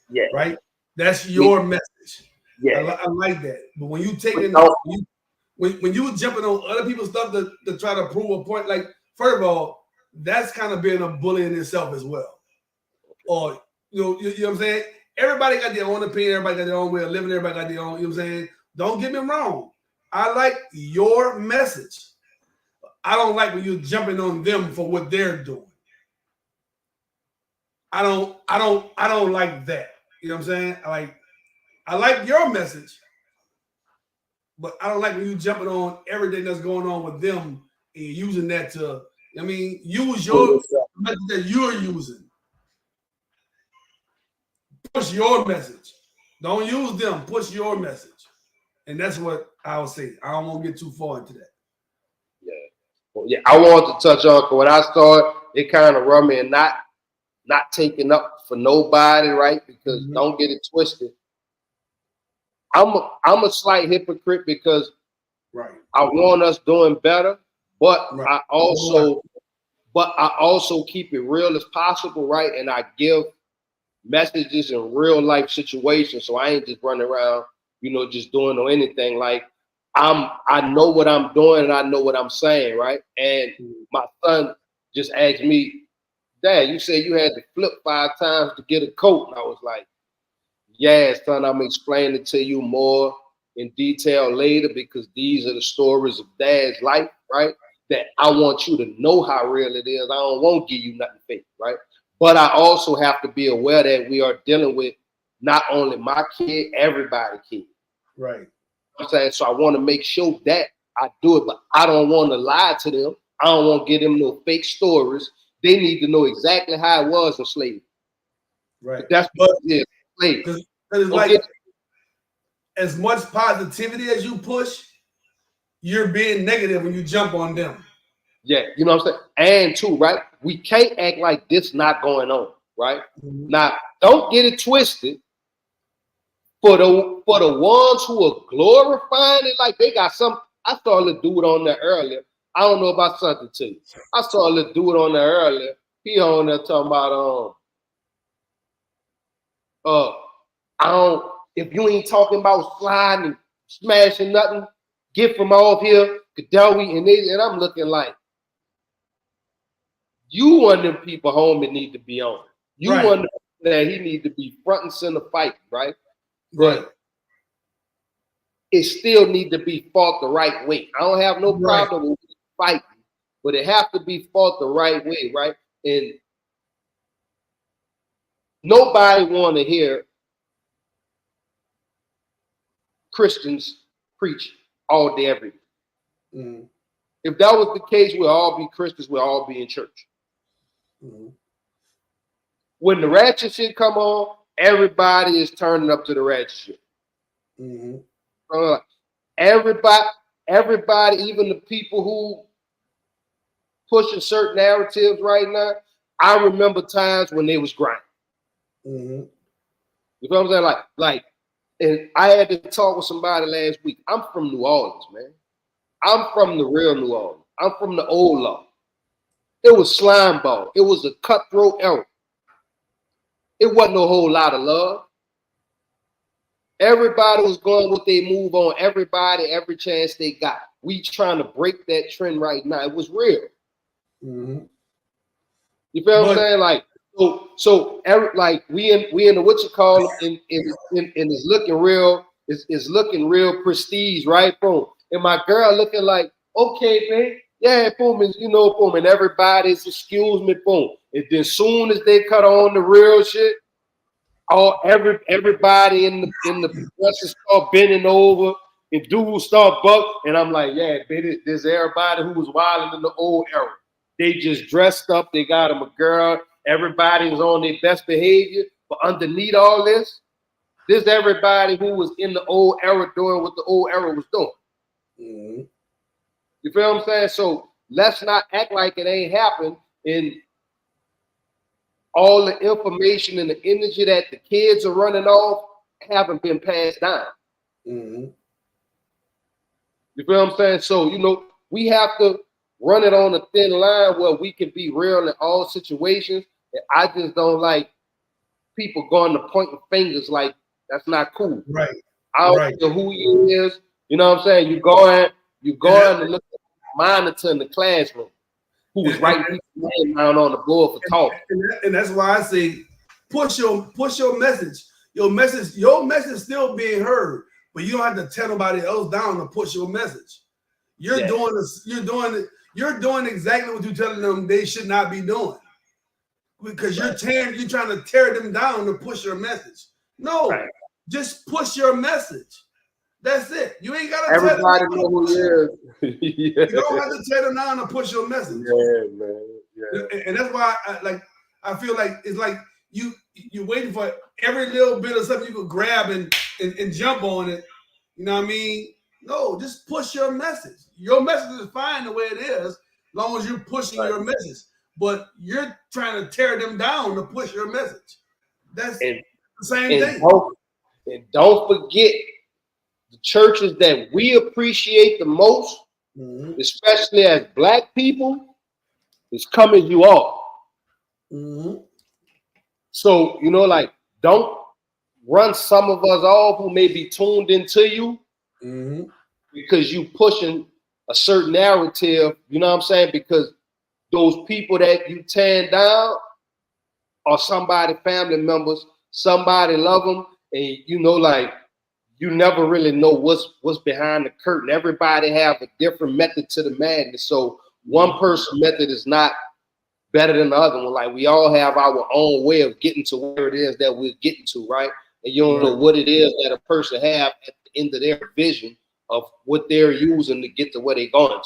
yeah. Right? That's your message. Yeah. I like that. But when you taking No. when you jumping on other people's stuff to try to prove a point, like first of all, that's kind of being a bully in itself as well. Or you know what I'm saying? Everybody got their own opinion, everybody got their own way of living, everybody got their own, you know what I'm saying? Don't get me wrong. I like your message. I don't like when you're jumping on them for what they're doing. I don't like that. You know what I'm saying? I like your message, but I don't like when you jumping on everything that's going on with them and using that to, I mean, use your message that you're using. Push your message. Don't use them. Push your message. And that's what I would say. I don't want to get too far into that. Yeah. Well, yeah, I wanted to touch on when I started, it kind of rubbed me and not taking up for nobody, right? Because don't get it twisted. I'm a slight hypocrite because I want us doing better, but I also keep it real as possible, right? And I give messages in real life situations, so I ain't just running around, just doing or anything. Like I know what I'm doing and I know what I'm saying, right? And my son just asked me, Dad, you said you had to flip 5 times to get a coat, and I was like, yeah, son, I'm explaining to you more in detail later because these are the stories of Dad's life, right? That I want you to know how real it is. I don't want to give you nothing fake, right? But I also have to be aware that we are dealing with not only my kid, everybody's kid. Right. You know what I'm saying? So I want to make sure that I do it, but I don't want to lie to them. I don't want to give them no fake stories. They need to know exactly how it was in slavery. Right. But that's what it is. Because it's like as much positivity as you push, you're being negative when you jump on them. Yeah, you know what I'm saying? And too, right? We can't act like this not going on, right? Now, don't get it twisted. For the ones who are glorifying it like they got some, I saw a little dude on there earlier. I don't know about something to you. I saw a little dude on there earlier. He on there talking about if you ain't talking about sliding and smashing nothing, get from off here, Kadawi, and I'm looking like you one of them people home that need to be on. You one of them that he need to be front and center fighting, right? But it still need to be fought the right way. I don't have no problem with fighting, but it have to be fought the right way, right? And nobody want to hear Christians preach all day, every day. If that was the case, we'll all be Christians, we'll all be in church. When the ratchet shit come on, everybody is turning up to the ratchet shit. Everybody, even the people who pushing certain narratives right now, I remember times when they was grinding. You know what I'm saying? Like, and I had to talk with somebody last week. I'm from New Orleans, man. I'm from the real New Orleans. I'm from the old law. It was slime ball. It was a cutthroat era. It wasn't a whole lot of love. Everybody was going with their move on. Everybody, every chance they got. We trying to break that trend right now. It was real. You feel what I'm saying? Like, so like we in the what you call in is looking real. Is looking real prestige, right? Boom. And my girl looking like, okay, man, yeah, boom, and boom, and everybody's excuse me, boom. And then soon as they cut on the real shit, everybody in the dresses start bending over and dudes start buck. And I'm like, yeah, baby, there's everybody who was wilding in the old era. They just dressed up, they got them a girl, everybody was on their best behavior, but underneath all this everybody who was in the old era doing what the old era was doing. You feel what I'm saying? So let's not act like it ain't happened. And all the information and the energy that the kids are running off haven't been passed down. Mm-hmm. You feel what I'm saying? So, you know, we have to run it on a thin line where we can be real in all situations. And I just don't like people going to pointing fingers like that's not cool. Right. I don't care who he is. You know what I'm saying? You going to look at the monitor in the classroom who was writing people's name down on the board for talking. And that's why I say push your message. Your message still being heard, but you don't have to tell nobody else down to push your message. You're doing this, you're doing exactly what you're telling them they should not be doing. Because you're trying to tear them down to push your message. No, just push your message. That's it. You ain't gotta everybody know who he is. You don't have to tear them down to push your message. Yeah, man. Yeah. And that's why I feel like it's like you're waiting for every little bit of something you could grab and jump on it. You know what I mean? No, just push your message. Your message is fine the way it is, as long as you're pushing your message. But you're trying to tear them down to push your message. That's the same thing. Don't forget the churches that we appreciate the most, especially as Black people, is coming you all. So, you know, like, don't run some of us off who may be tuned into you because you pushing a certain narrative, you know what I'm saying? Because those people that you tear down are somebody, family members, somebody love them, and you know, like, you never really know what's behind the curtain. Everybody have a different method to the madness. So one person's method is not better than the other one. Like, we all have our own way of getting to where it is that we're getting to, right? And you don't know what it is that a person have at the end of their vision of what they're using to get to where they're going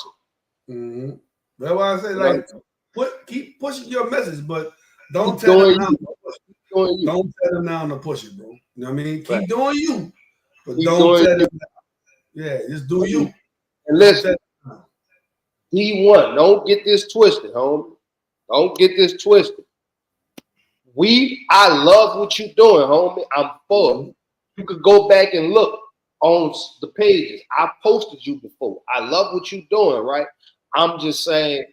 to. That's why I say, like, keep pushing your message, but don't tell them down. Don't tell them down to push it, bro. You know what I mean? Keep doing you, but don't tell them down. Yeah, just do you. And listen, D1, don't get this twisted, homie. Don't get this twisted. I love what you're doing, homie. I'm for it. You could go back and look on the pages. I posted you before. I love what you're doing, right? I'm just saying,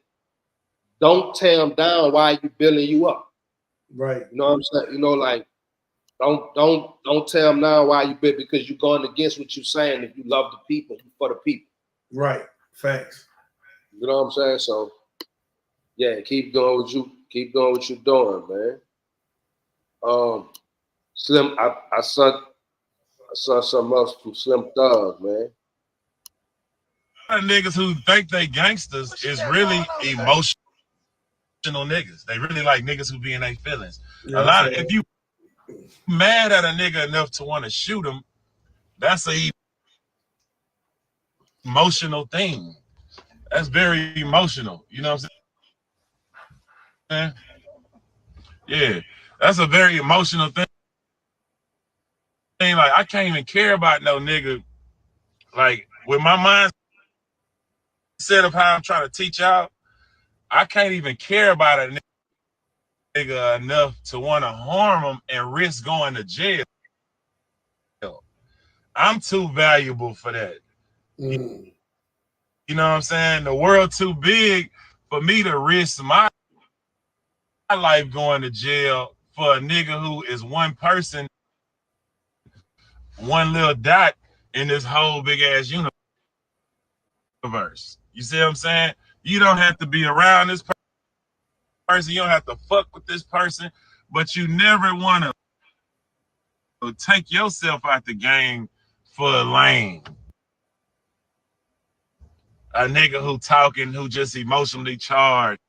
don't tear them down while you're building you up. Right. You know what I'm saying? You know, like, don't tear them down while you build, because you're going against what you're saying. If you love the people, you for the people. Right. Facts. You know what I'm saying? So, yeah, keep doing what you're doing, man. Slim, I saw something else from Slim Thug, man. Niggas who think they gangsters is really emotional niggas. They really like niggas who be in their feelings. Yeah, if you mad at a nigga enough to want to shoot him, that's a emotional thing. That's very emotional. You know what I'm saying? Yeah, that's a very emotional thing. Like, I can't even care about no nigga. Like, with my mind set of how I'm trying to teach y'all, I can't even care about a nigga enough to want to harm him and risk going to jail. I'm too valuable for that. You know what I'm saying? The world too big for me to risk my life going to jail for a nigga who is one person, one little dot in this whole big ass universe. You see what I'm saying? You don't have to be around this person. You don't have to fuck with this person, but you never want to take yourself out the game for a lane. A nigga who talking, who just emotionally charged.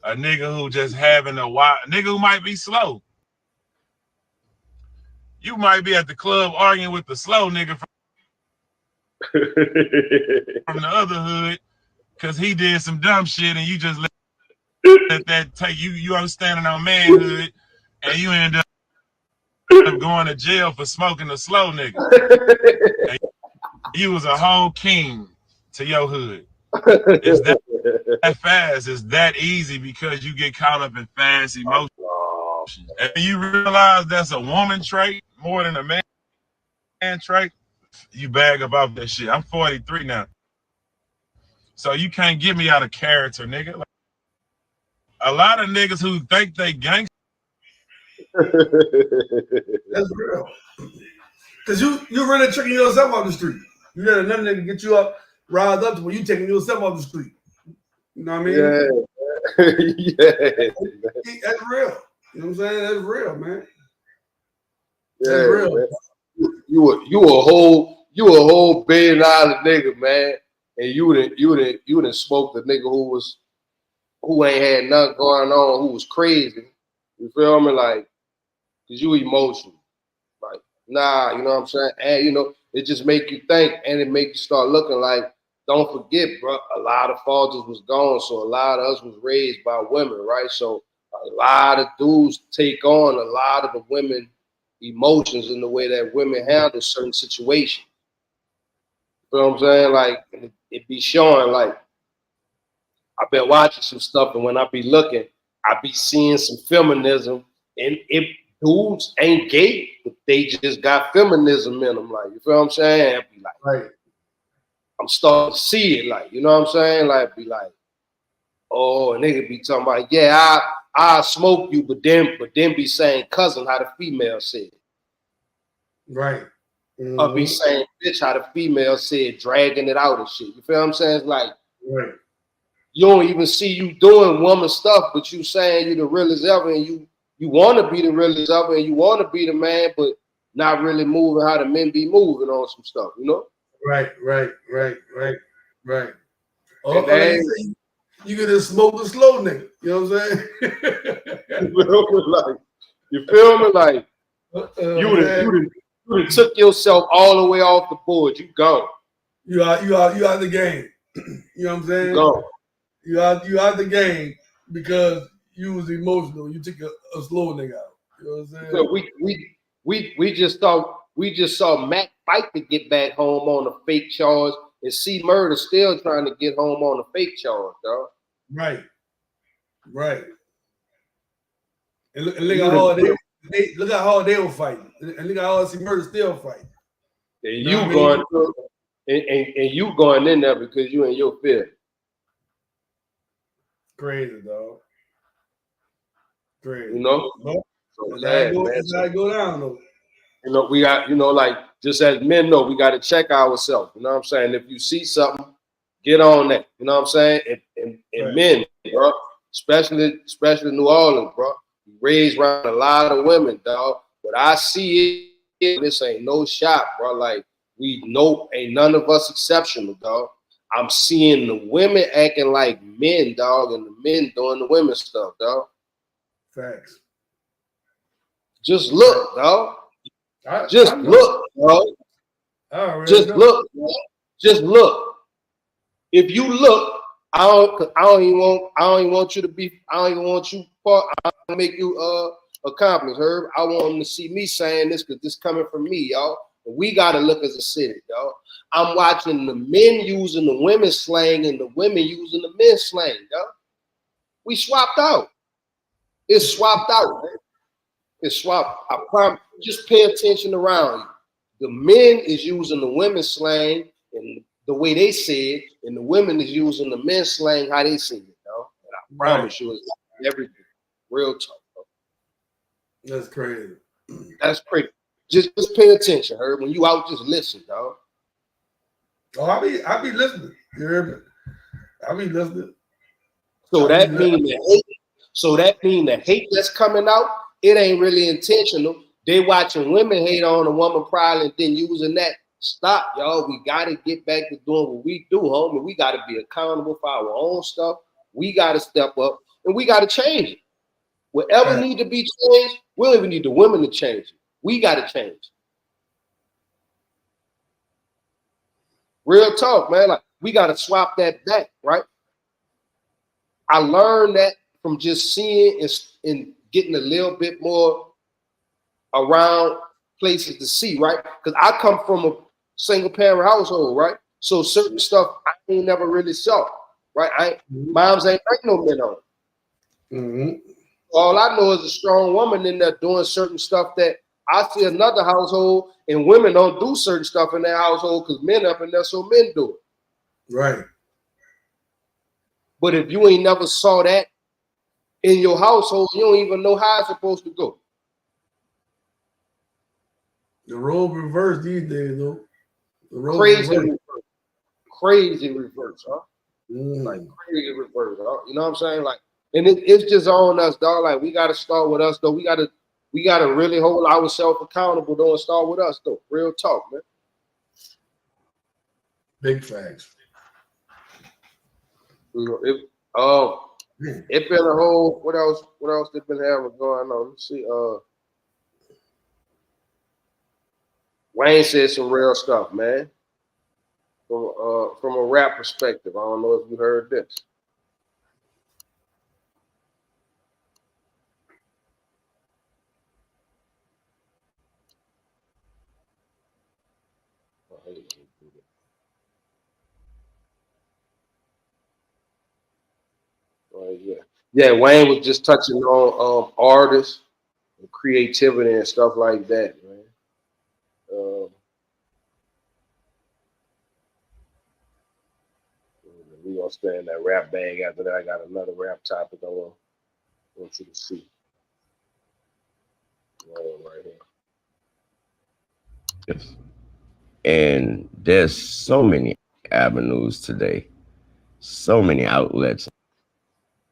A nigga who just having a nigga who might be slow. You might be at the club arguing with the slow nigga from the other hood because he did some dumb shit and you just let that take you. You understanding on manhood and you end up going to jail for smoking a slow nigga. And you was a whole king to your hood. It's that fast. It's that easy because you get caught up in fast emotions. And you realize that's a woman trait more than a man man, Trey, you bag up off that shit. I'm 43 now. So you can't get me out of character, nigga. Like, a lot of niggas who think they gangster. That's real. Because you really tricking yourself off the street. You let another nigga get you up, riled up to where you taking yourself off the street. You know what I mean? Yeah. That's real. You know what I'm saying? That's real, man. Yeah, That's real. man. You a whole $1 billion nigga, man, and you didn't smoke the nigga who ain't had nothing going on, who was crazy. You feel me? Like, cause you emotional. Like, nah, you know what I'm saying? And you know, it just make you think, and it make you start looking like, don't forget, bro, a lot of fathers was gone, so a lot of us was raised by women, right? So a lot of dudes take on a lot of the women emotions in the way that women handle certain situations. You know what I'm saying? Like, it be showing, like, I've been watching some stuff, and when I be looking, I be seeing some feminism, and if dudes ain't gay, but they just got feminism in them, like, you feel what I'm saying? I be like, right. I'm starting to see it, like, you know what I'm saying? Like, be like, oh, a nigga be talking about, yeah, I smoke you, but then be saying cousin how the female said. Right. Mm-hmm. Or be saying bitch how the female said, dragging it out and shit. You feel what I'm saying? It's like, right. You don't even see you doing woman stuff, but you saying you the realest ever, and you want to be the realest ever, and you want to be the man, but not really moving how the men be moving on some stuff, you know? Right. Oh, And then, you could just smoke the slow nigga. You know what I'm saying? you feel me? Like, you took yourself all the way off the board. You gone. You out the game. You know what I'm saying? You gone. You out the game because you was emotional. You took a slow nigga out. You know what I'm saying? So we just saw Matt fight to get back home on a fake charge, and C Murder still trying to get home on a fake charge, dog. Right. And look how hard look how hard they were fighting, and look how hard C Murder still fighting. And you going in there because you in your fear. Crazy, dog. Crazy. You know? So that's how it go down, though. You know, we got, like, just as men know, we got to check ourselves. You know what I'm saying? If you see something, get on that. You know what I'm saying? And right. Men, bro, especially New Orleans, bro, raised around a lot of women, dog. But I see it, this ain't no shot, bro. Like, we know ain't none of us exceptional, dog. I'm seeing the women acting like men, dog, and the men doing the women stuff, dog. Facts. Just look, dog. Just look, dog. Just look, dog. Just look. If you look, I don't even want you to be. I don't even want you. I don't make you accomplish, Herb. I want them to see me saying this because this coming from me, y'all. We gotta look as a city, dog. I'm watching the men using the women's slang and the women using the men's slang, dog. We swapped out. It's swapped out, man. It's swapped. I promise. Just pay attention around you. The men is using the women's slang and the way they say it, and the women is using the men's slang how they say it, dog. And I promise you, it's everything. Real talk, bro. That's crazy. That's crazy. Just pay attention, Herb. When you out, just listen, dog. Oh, I be listening. You hear me? I be listening. So that means the hate that's coming out, it ain't really intentional. They watching women hate on a woman probably and then using that. Stop, y'all. We gotta get back to doing what we do, homie. We gotta be accountable for our own stuff. We gotta step up and we gotta change it. Whatever need to be changed, we don't even need the women to change it. We got to change. Real talk, man. Like, we got to swap that back, right? I learned that from just seeing and getting a little bit more around places to see, right? Because I come from a single parent household, right? So certain stuff I ain't never really saw, right? Moms ain't bring no men on. Mm-hmm. All I know is a strong woman in there doing certain stuff that I see another household and women don't do certain stuff in their household because men up in there, so men do it. Right. But if you ain't never saw that in your household, you don't even know how it's supposed to go. The role reversed these days, though. The role Crazy reversed. reverse. Crazy reverse, huh? Mm. Like crazy reverse, huh? You know what I'm saying? Like, and it's just on us, dog. Like, we gotta start with us, though. We gotta really hold ourselves accountable, though, and start with us, though. Real talk, man. Big facts. It been a whole. What else they been having going on? Let's see. Wayne said some real stuff, man. From a rap perspective, I don't know if you heard this. Yeah. Wayne was just touching on artists, and creativity, and stuff like that, man. We gonna stay in that rap bag. After that, I got another rap topic I want you to see. Right here. Yes. And there's so many avenues today, so many outlets,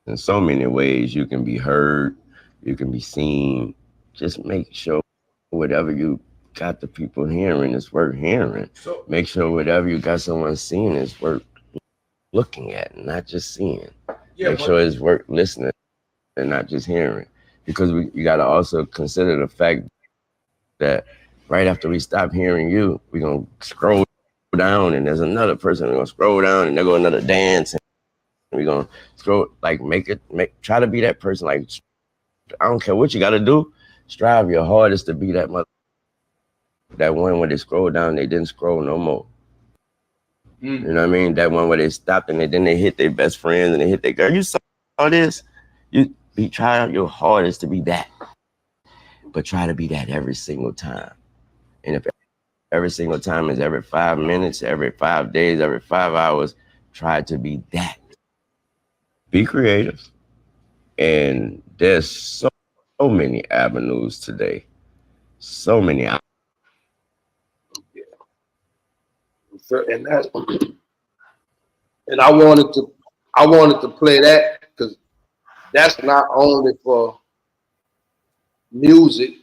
and so many ways you can be heard, you can be seen. Just make sure whatever you got the people hearing is worth hearing. Make sure whatever you got someone seeing is worth looking at, not just seeing. Make sure it's worth listening and not just hearing. Because you got to also consider the fact that right after we stop hearing you, we're going to scroll down and there's another person. We're going to scroll down and they're going to another dance. And we're going to scroll, like try to be that person. Like, I don't care what you got to do. Strive your hardest to be that one where they scroll down, they didn't scroll no more. You know what I mean? That one where they stopped and then they hit their best friends and they hit their girl. You saw this? Try out your hardest to be that. But try to be that every single time. And if every single time is every 5 minutes, every 5 days, every 5 hours, try to be that. Be creative. And there's so many avenues today. So many. And that's and I wanted to play that because that's not only for music,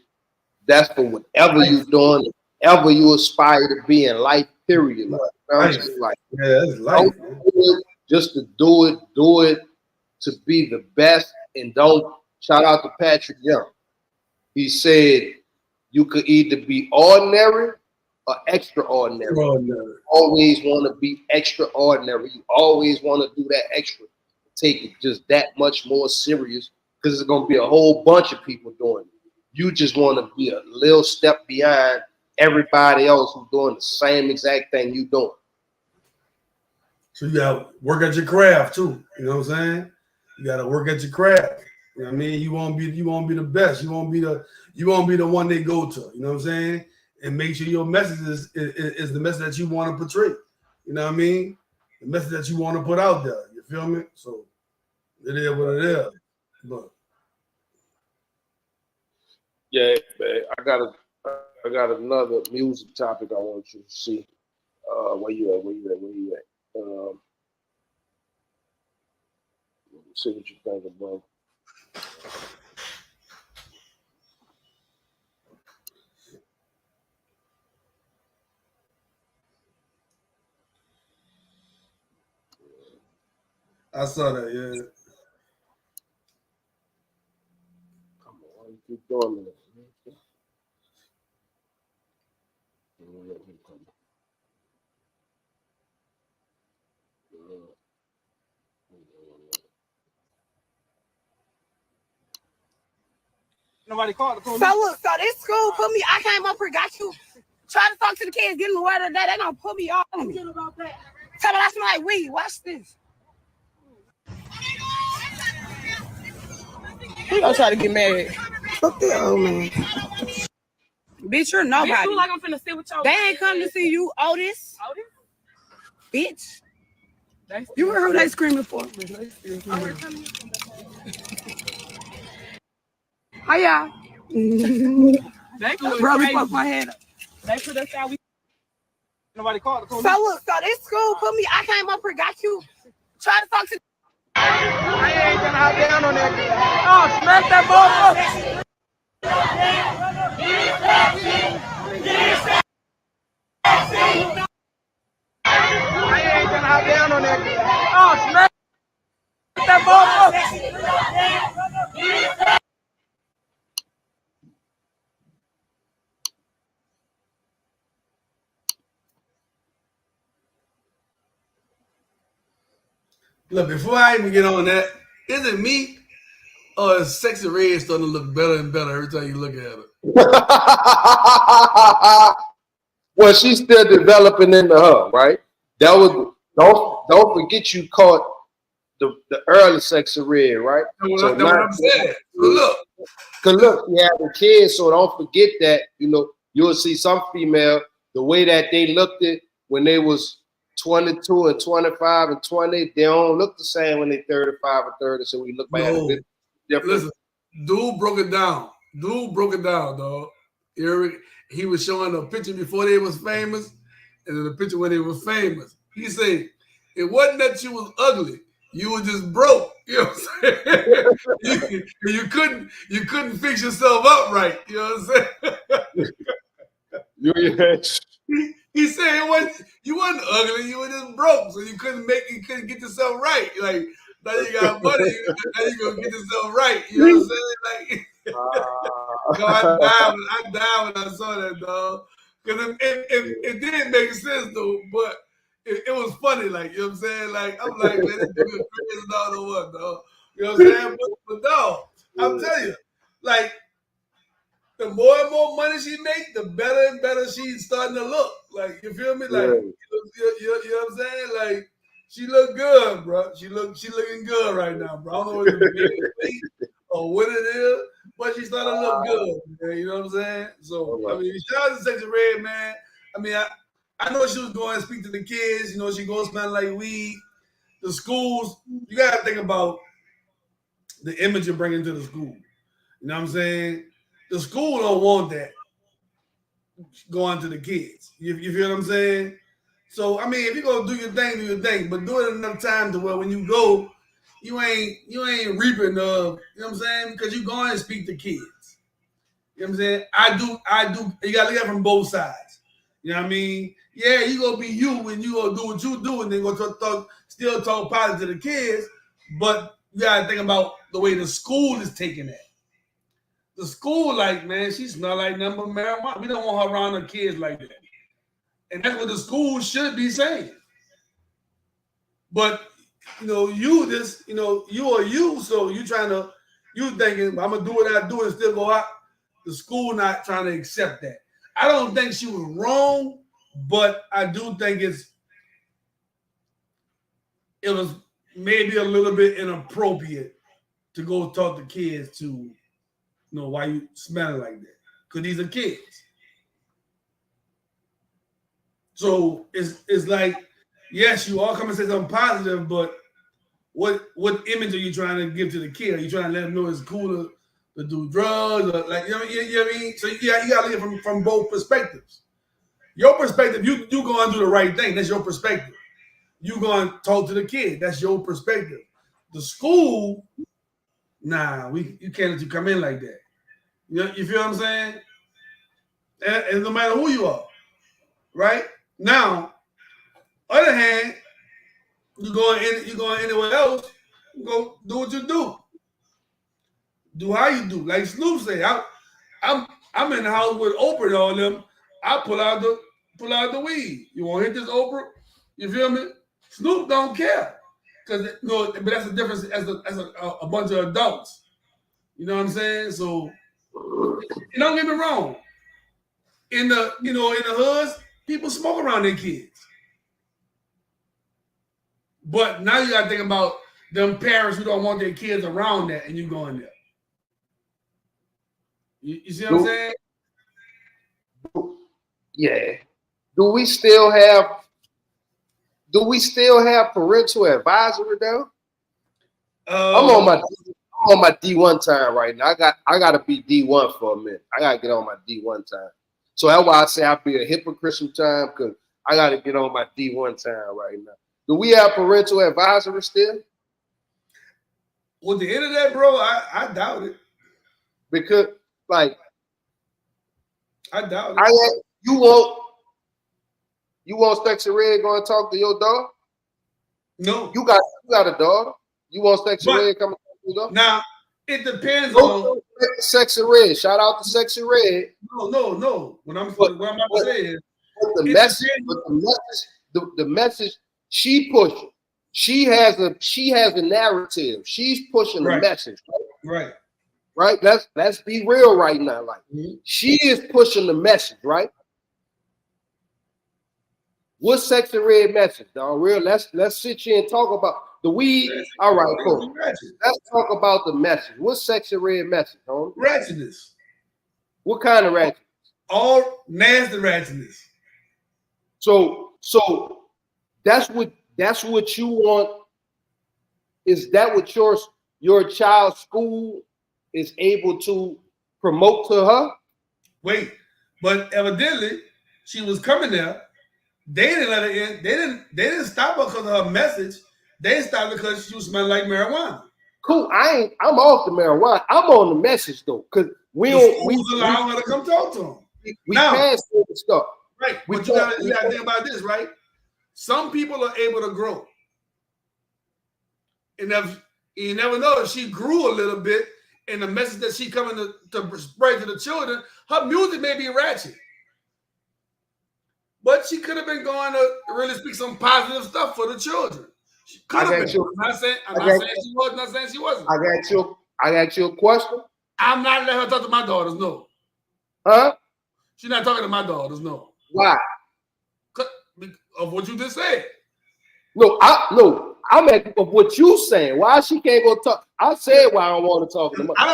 that's for whatever you're doing, whatever you aspire to be in life, period. Like, that's life. Just to do it to be the best, and don't. Shout out to Patrick Young. He said you could either be ordinary or extraordinary. You always want to be extraordinary. You always want to do that extra. Take it just that much more serious because there's gonna be a whole bunch of people doing it. You just want to be a little step behind everybody else who's doing the same exact thing you doing. So you gotta work at your craft too. You know what I'm saying? You gotta work at your craft. You know what I mean? You won't be the best. You won't be the one they go to. You know what I'm saying? And make sure your message is the message that you want to portray. You know what I mean? The message that you want to put out there. You feel me? So it is what it is. But yeah, man. I got another music topic I want you to see. Where you at? See what you think about. I saw that, yeah. Come on, you keep doing that. Nobody called the police. So look, so this school put me. I came up here, got you. Try to talk to the kids, getting the word of the day. They gonna put me on me. Tell me I smell like weed. Watch this. He gonna try to get mad. Fuck that old man. Bitch, you're nobody. Bitch, you like I'm finna sit with your They ain't come to see you, Otis. Bitch. You heard who they screaming for. Hi, y'all. They Probably fuck my head up. They put us out. Nobody called the So police. look, so this school put me, I came up here, got you, try to talk to. I ain't gonna hop down on that. Oh, smack that motherfucker. I ain't gonna hop down on that. Oh, smack that motherfucker. Look, before I even get on that, is it me or is Sexy Red starting to look better and better every time you look at her? Well, she's still developing into her, right? That was don't forget you caught the early Sexy Red, right? That's what I'm saying. Look. Cause look, you have the kids, so don't forget that, you know, you'll see some female, the way that they looked at when they was 22 and 25 and 20, they don't look the same when they 35 or 30. So we look back at it different. Listen, dude broke it down. Dog. He was showing a picture before they was famous, and then the picture when they were famous. He said, it wasn't that you was ugly. You were just broke. You know what I'm saying? you couldn't fix yourself up right. You know what I'm saying? He said you wasn't ugly, you were just broke, so you couldn't get yourself right. Like now you got money, now you gonna get yourself right. You know what I'm saying? Like, I died when I saw that, dog. Because it didn't make sense though, but it was funny. Like, you know what I'm saying? Like, I'm like, man, this dude is crazy dog or what, dog? You know what I'm saying? But dog, I'm telling you, like, the more and more money she make, the better and better she's starting to look. Like, you feel me? Like, you know what I'm saying? Like, she look good, bro. She looking good right now, bro. I don't know what the weight or what it is, but she's starting to look good. Man, you know what I'm saying? So, I mean, shout out to Sexy Red, man. I mean, I know she was going to speak to the kids. You know, she goes smell like weed. The schools, you got to think about the image you're bringing to the school. You know what I'm saying? The school don't want that going to the kids. You feel what I'm saying? So, I mean, if you're going to do your thing, but do it enough time to where when you go, you ain't reaping you know what I'm saying? Because you go and speak to kids. You know what I'm saying? I do. You got to look at it from both sides. You know what I mean? Yeah, you going to be you and you going to do what you do and then going to still talk positive to the kids, but you got to think about the way the school is taking that. The school, like, man, she smell like number marijuana. We don't want her around her kids like that. And that's what the school should be saying. But, you know, you are you, so you thinking, I'm going to do what I do and still go out. The school not trying to accept that. I don't think she was wrong, but I do think it was maybe a little bit inappropriate to go talk to kids to, you know, why you smelling like that? Because these are kids. So it's like, yes, you all come and say something positive, but what image are you trying to give to the kid? Are you trying to let them know it's cool to do drugs? Or like, you know what I mean? So yeah, you got to look at it from both perspectives. Your perspective, you going to do the right thing. That's your perspective. You going to talk to the kid. That's your perspective. The school, nah, you can't let you come in like that. You feel what I'm saying? And no matter who you are, right? Now, other hand, you going anywhere else, you go do what you do. Do how you do. Like Snoop say, I'm in the house with Oprah and all them. I pull out the weed. You want to hit this Oprah? You feel me? Snoop don't care. Because but that's the difference as a bunch of adults. You know what I'm saying? So don't get me wrong. In the hoods, people smoke around their kids. But now you gotta think about them parents who don't want their kids around that, and you going there. You see what I'm saying? yeah. Do we still have parental advisory now? I'm on my D1 time right now. I gotta be D1 for a minute. I gotta get on my D1 time. So that's why I say I'll be a hypocrite sometime, because I gotta get on my D1 time right now. Do we have parental advisory still? With the internet, bro, I doubt it. Because like I doubt it. You want Sexy Red going to talk to your dog? No. You got a daughter. You want Sexy Red coming to talk to your dog? Now, it depends on Sexy Red. Shout out to Sexy Red. No. What I'm about to say is the message she pushing. She has a narrative. She's pushing the message. Right. Let's be real right now. Like she is pushing the message, right? What's Sexy Red message, dog? Real. Let's sit here and talk about the weed. All right, cool. Let's talk about the message. What's Sexy Red message, homie? Ratchetness. What kind of ratchetness? All nasty ratchetness. So that's what you want. Is that what your child's school is able to promote to her? Wait, but evidently she was coming there. They didn't let her in. They didn't stop her because of her message. They stopped her because she was smelling like marijuana. Cool. I'm off the marijuana. I'm on the message though, because we allow her to come talk to them. We passed the stuff. Right. But you gotta think about this, right? Some people are able to grow. And if you never know, if she grew a little bit and the message that she coming to spread to the children, her music may be ratchet. But she could have been going to really speak some positive stuff for the children. She could have been. I'm not saying she was, not saying she wasn't. I got you a question. I'm not letting her talk to my daughters, no. Huh? She's not talking to my daughters, no. Why? Of what you just said. No, I'm at of what you saying. Why she can't go talk? I said why I don't want to talk to them. I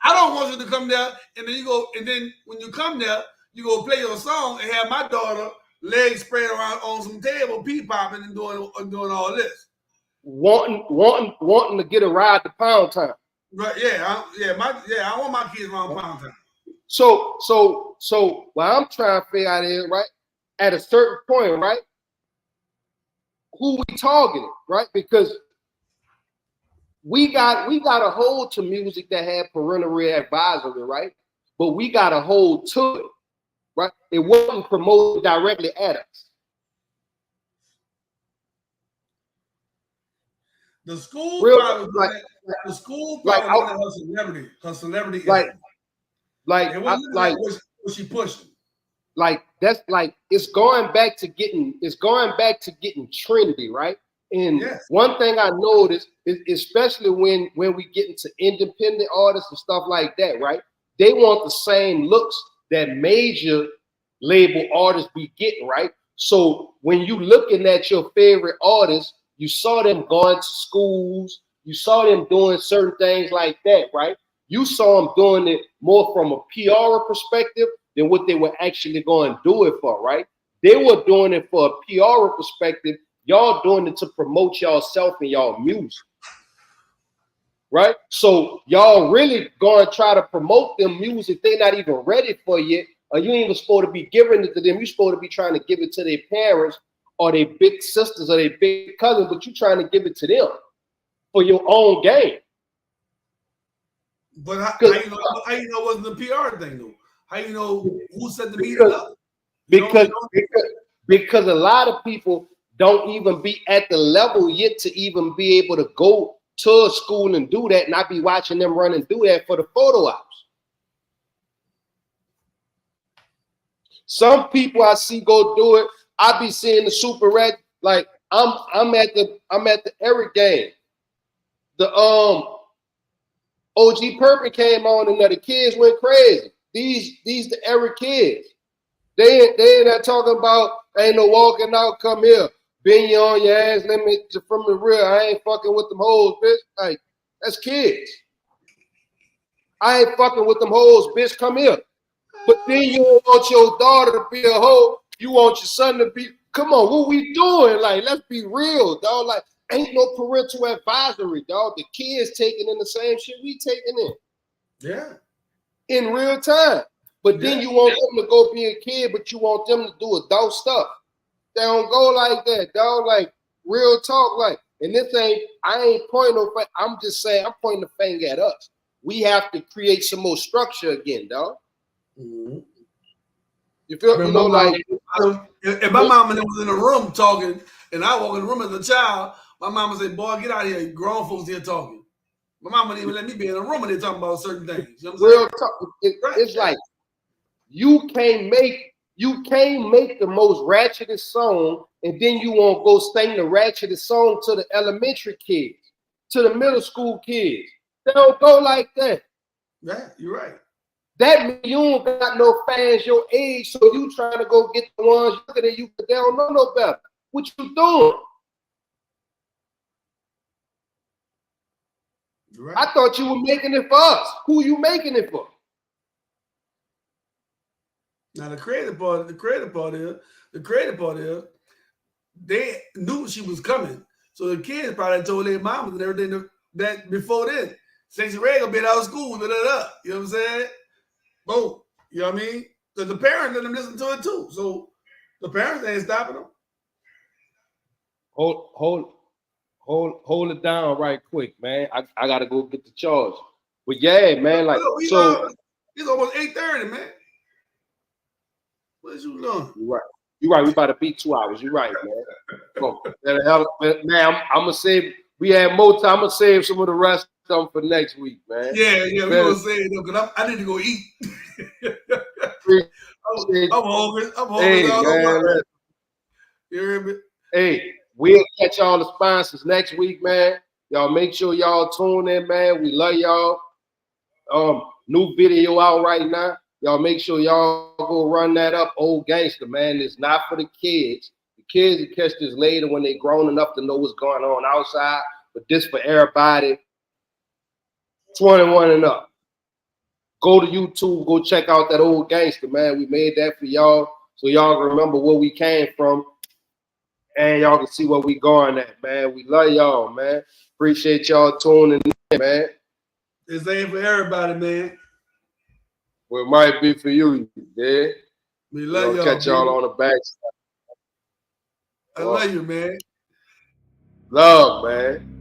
don't want you to come there and then you go, and then when you come there, you go play your song and have my daughter legs spread around on some table, pee popping and doing all this. Wanting to get a ride to Pound Town. Right? Yeah, I want my kids around Pound Town. So what I'm trying to figure out is, right, at a certain point, right, who we targeting, right? Because we got a hold to music that had parental advisory, right? But we got a hold to it, right? It wasn't promoted directly at us. The school probably wanted her celebrity. What she pushing. Like that's like it's going back to getting trendy, right? And one thing I noticed is, especially when we get into independent artists and stuff like that, right? They want the same looks that major label artists be getting, right? So when you looking at your favorite artists, you saw them going to schools, you saw them doing certain things like that, right? You saw them doing it more from a PR perspective than what they were actually going to do it for, right? They were doing it for a PR perspective. Y'all doing it to promote yourself and y'all music, right? So y'all really going to try to promote them music they're not even ready for yet, or you ain't even supposed to be giving it to them. You're supposed to be trying to give it to their parents or their big sisters or their big cousins, but you're trying to give it to them for your own game. But how you know it wasn't the PR thing though? How you know who set the meeting up? Because a lot of people don't even be at the level yet to even be able to go to a school and do that, and I be watching them run and do that for the photo ops. Some people I see go do it. I be seeing the super red. Like I'm at the Eric game. The OG Purple came on and the kids went crazy. These the Eric kids. They ain't not talking about ain't no walking out, come here. Bend you on your ass, let me from the rear. I ain't fucking with them hoes, bitch. Like, that's kids. I ain't fucking with them hoes, bitch. Come here. But then you don't want your daughter to be a hoe. You want your son to be. Come on, what we doing? Like, let's be real, dog. Like, ain't no parental advisory, dog. The kids taking in the same shit we taking in. Yeah. In real time. But then you want them to go be a kid, but you want them to do adult stuff. They don't go like that, dog. Like, real talk. Like, and this ain't, I ain't pointing no finger. I'm just saying, I'm pointing the finger at us. We have to create some more structure again, dog. Mm-hmm. You feel me? You know, like, if my mama was in the room talking and I walk in the room as a child, my mama said, boy, get out of here. Grown folks here talking. My mama didn't even let me be in the room when they talking about certain things. You know what I'm real saying? talk. It's like you can't make the most ratchetest song and then you won't go sing the ratchetest song to the elementary kids, to the middle school kids. They don't go like that. Yeah, you're right. That means you don't got no fans your age, so you trying to go get the ones younger than you, but they don't know no better. What you doing? Right. I thought you were making it for us. Who you making it for? Now the creative part is they knew she was coming. So the kids probably told their mamas and everything that before then. Sexy Ray gonna be out of school, You know what I'm saying? Boom. You know what I mean? Because the parents let them listen to it too. So the parents ain't stopping them. Hold it down right quick, man. I gotta go get the charge. But yeah, man, like it's almost 8:30, man. What you doing? You're right. You're right. We about to beat 2 hours. You're right, man. Come on. Man, I'm gonna save. We had more time. I'm gonna save some of the rest of them for next week, man. Yeah, we gonna say it because I need to go eat. I'm hungry. Hey, man, you hear me? Hey, we'll catch all the sponsors next week, man. Y'all make sure y'all tune in, man. We love y'all. New video out right now. Y'all make sure y'all go run that up. Old Gangster, man. It's not for the kids. The kids will catch this later when they're grown enough to know what's going on outside. But this for everybody 21 and up. Go to YouTube. Go check out that Old Gangster, man. We made that for y'all so y'all can remember where we came from. And y'all can see where we going at, man. We love y'all, man. Appreciate y'all tuning in, man. This ain't for everybody, man. Well, it might be for you, yeah. We love y'all. Catch y'all on the back. I love you, man. Love, man.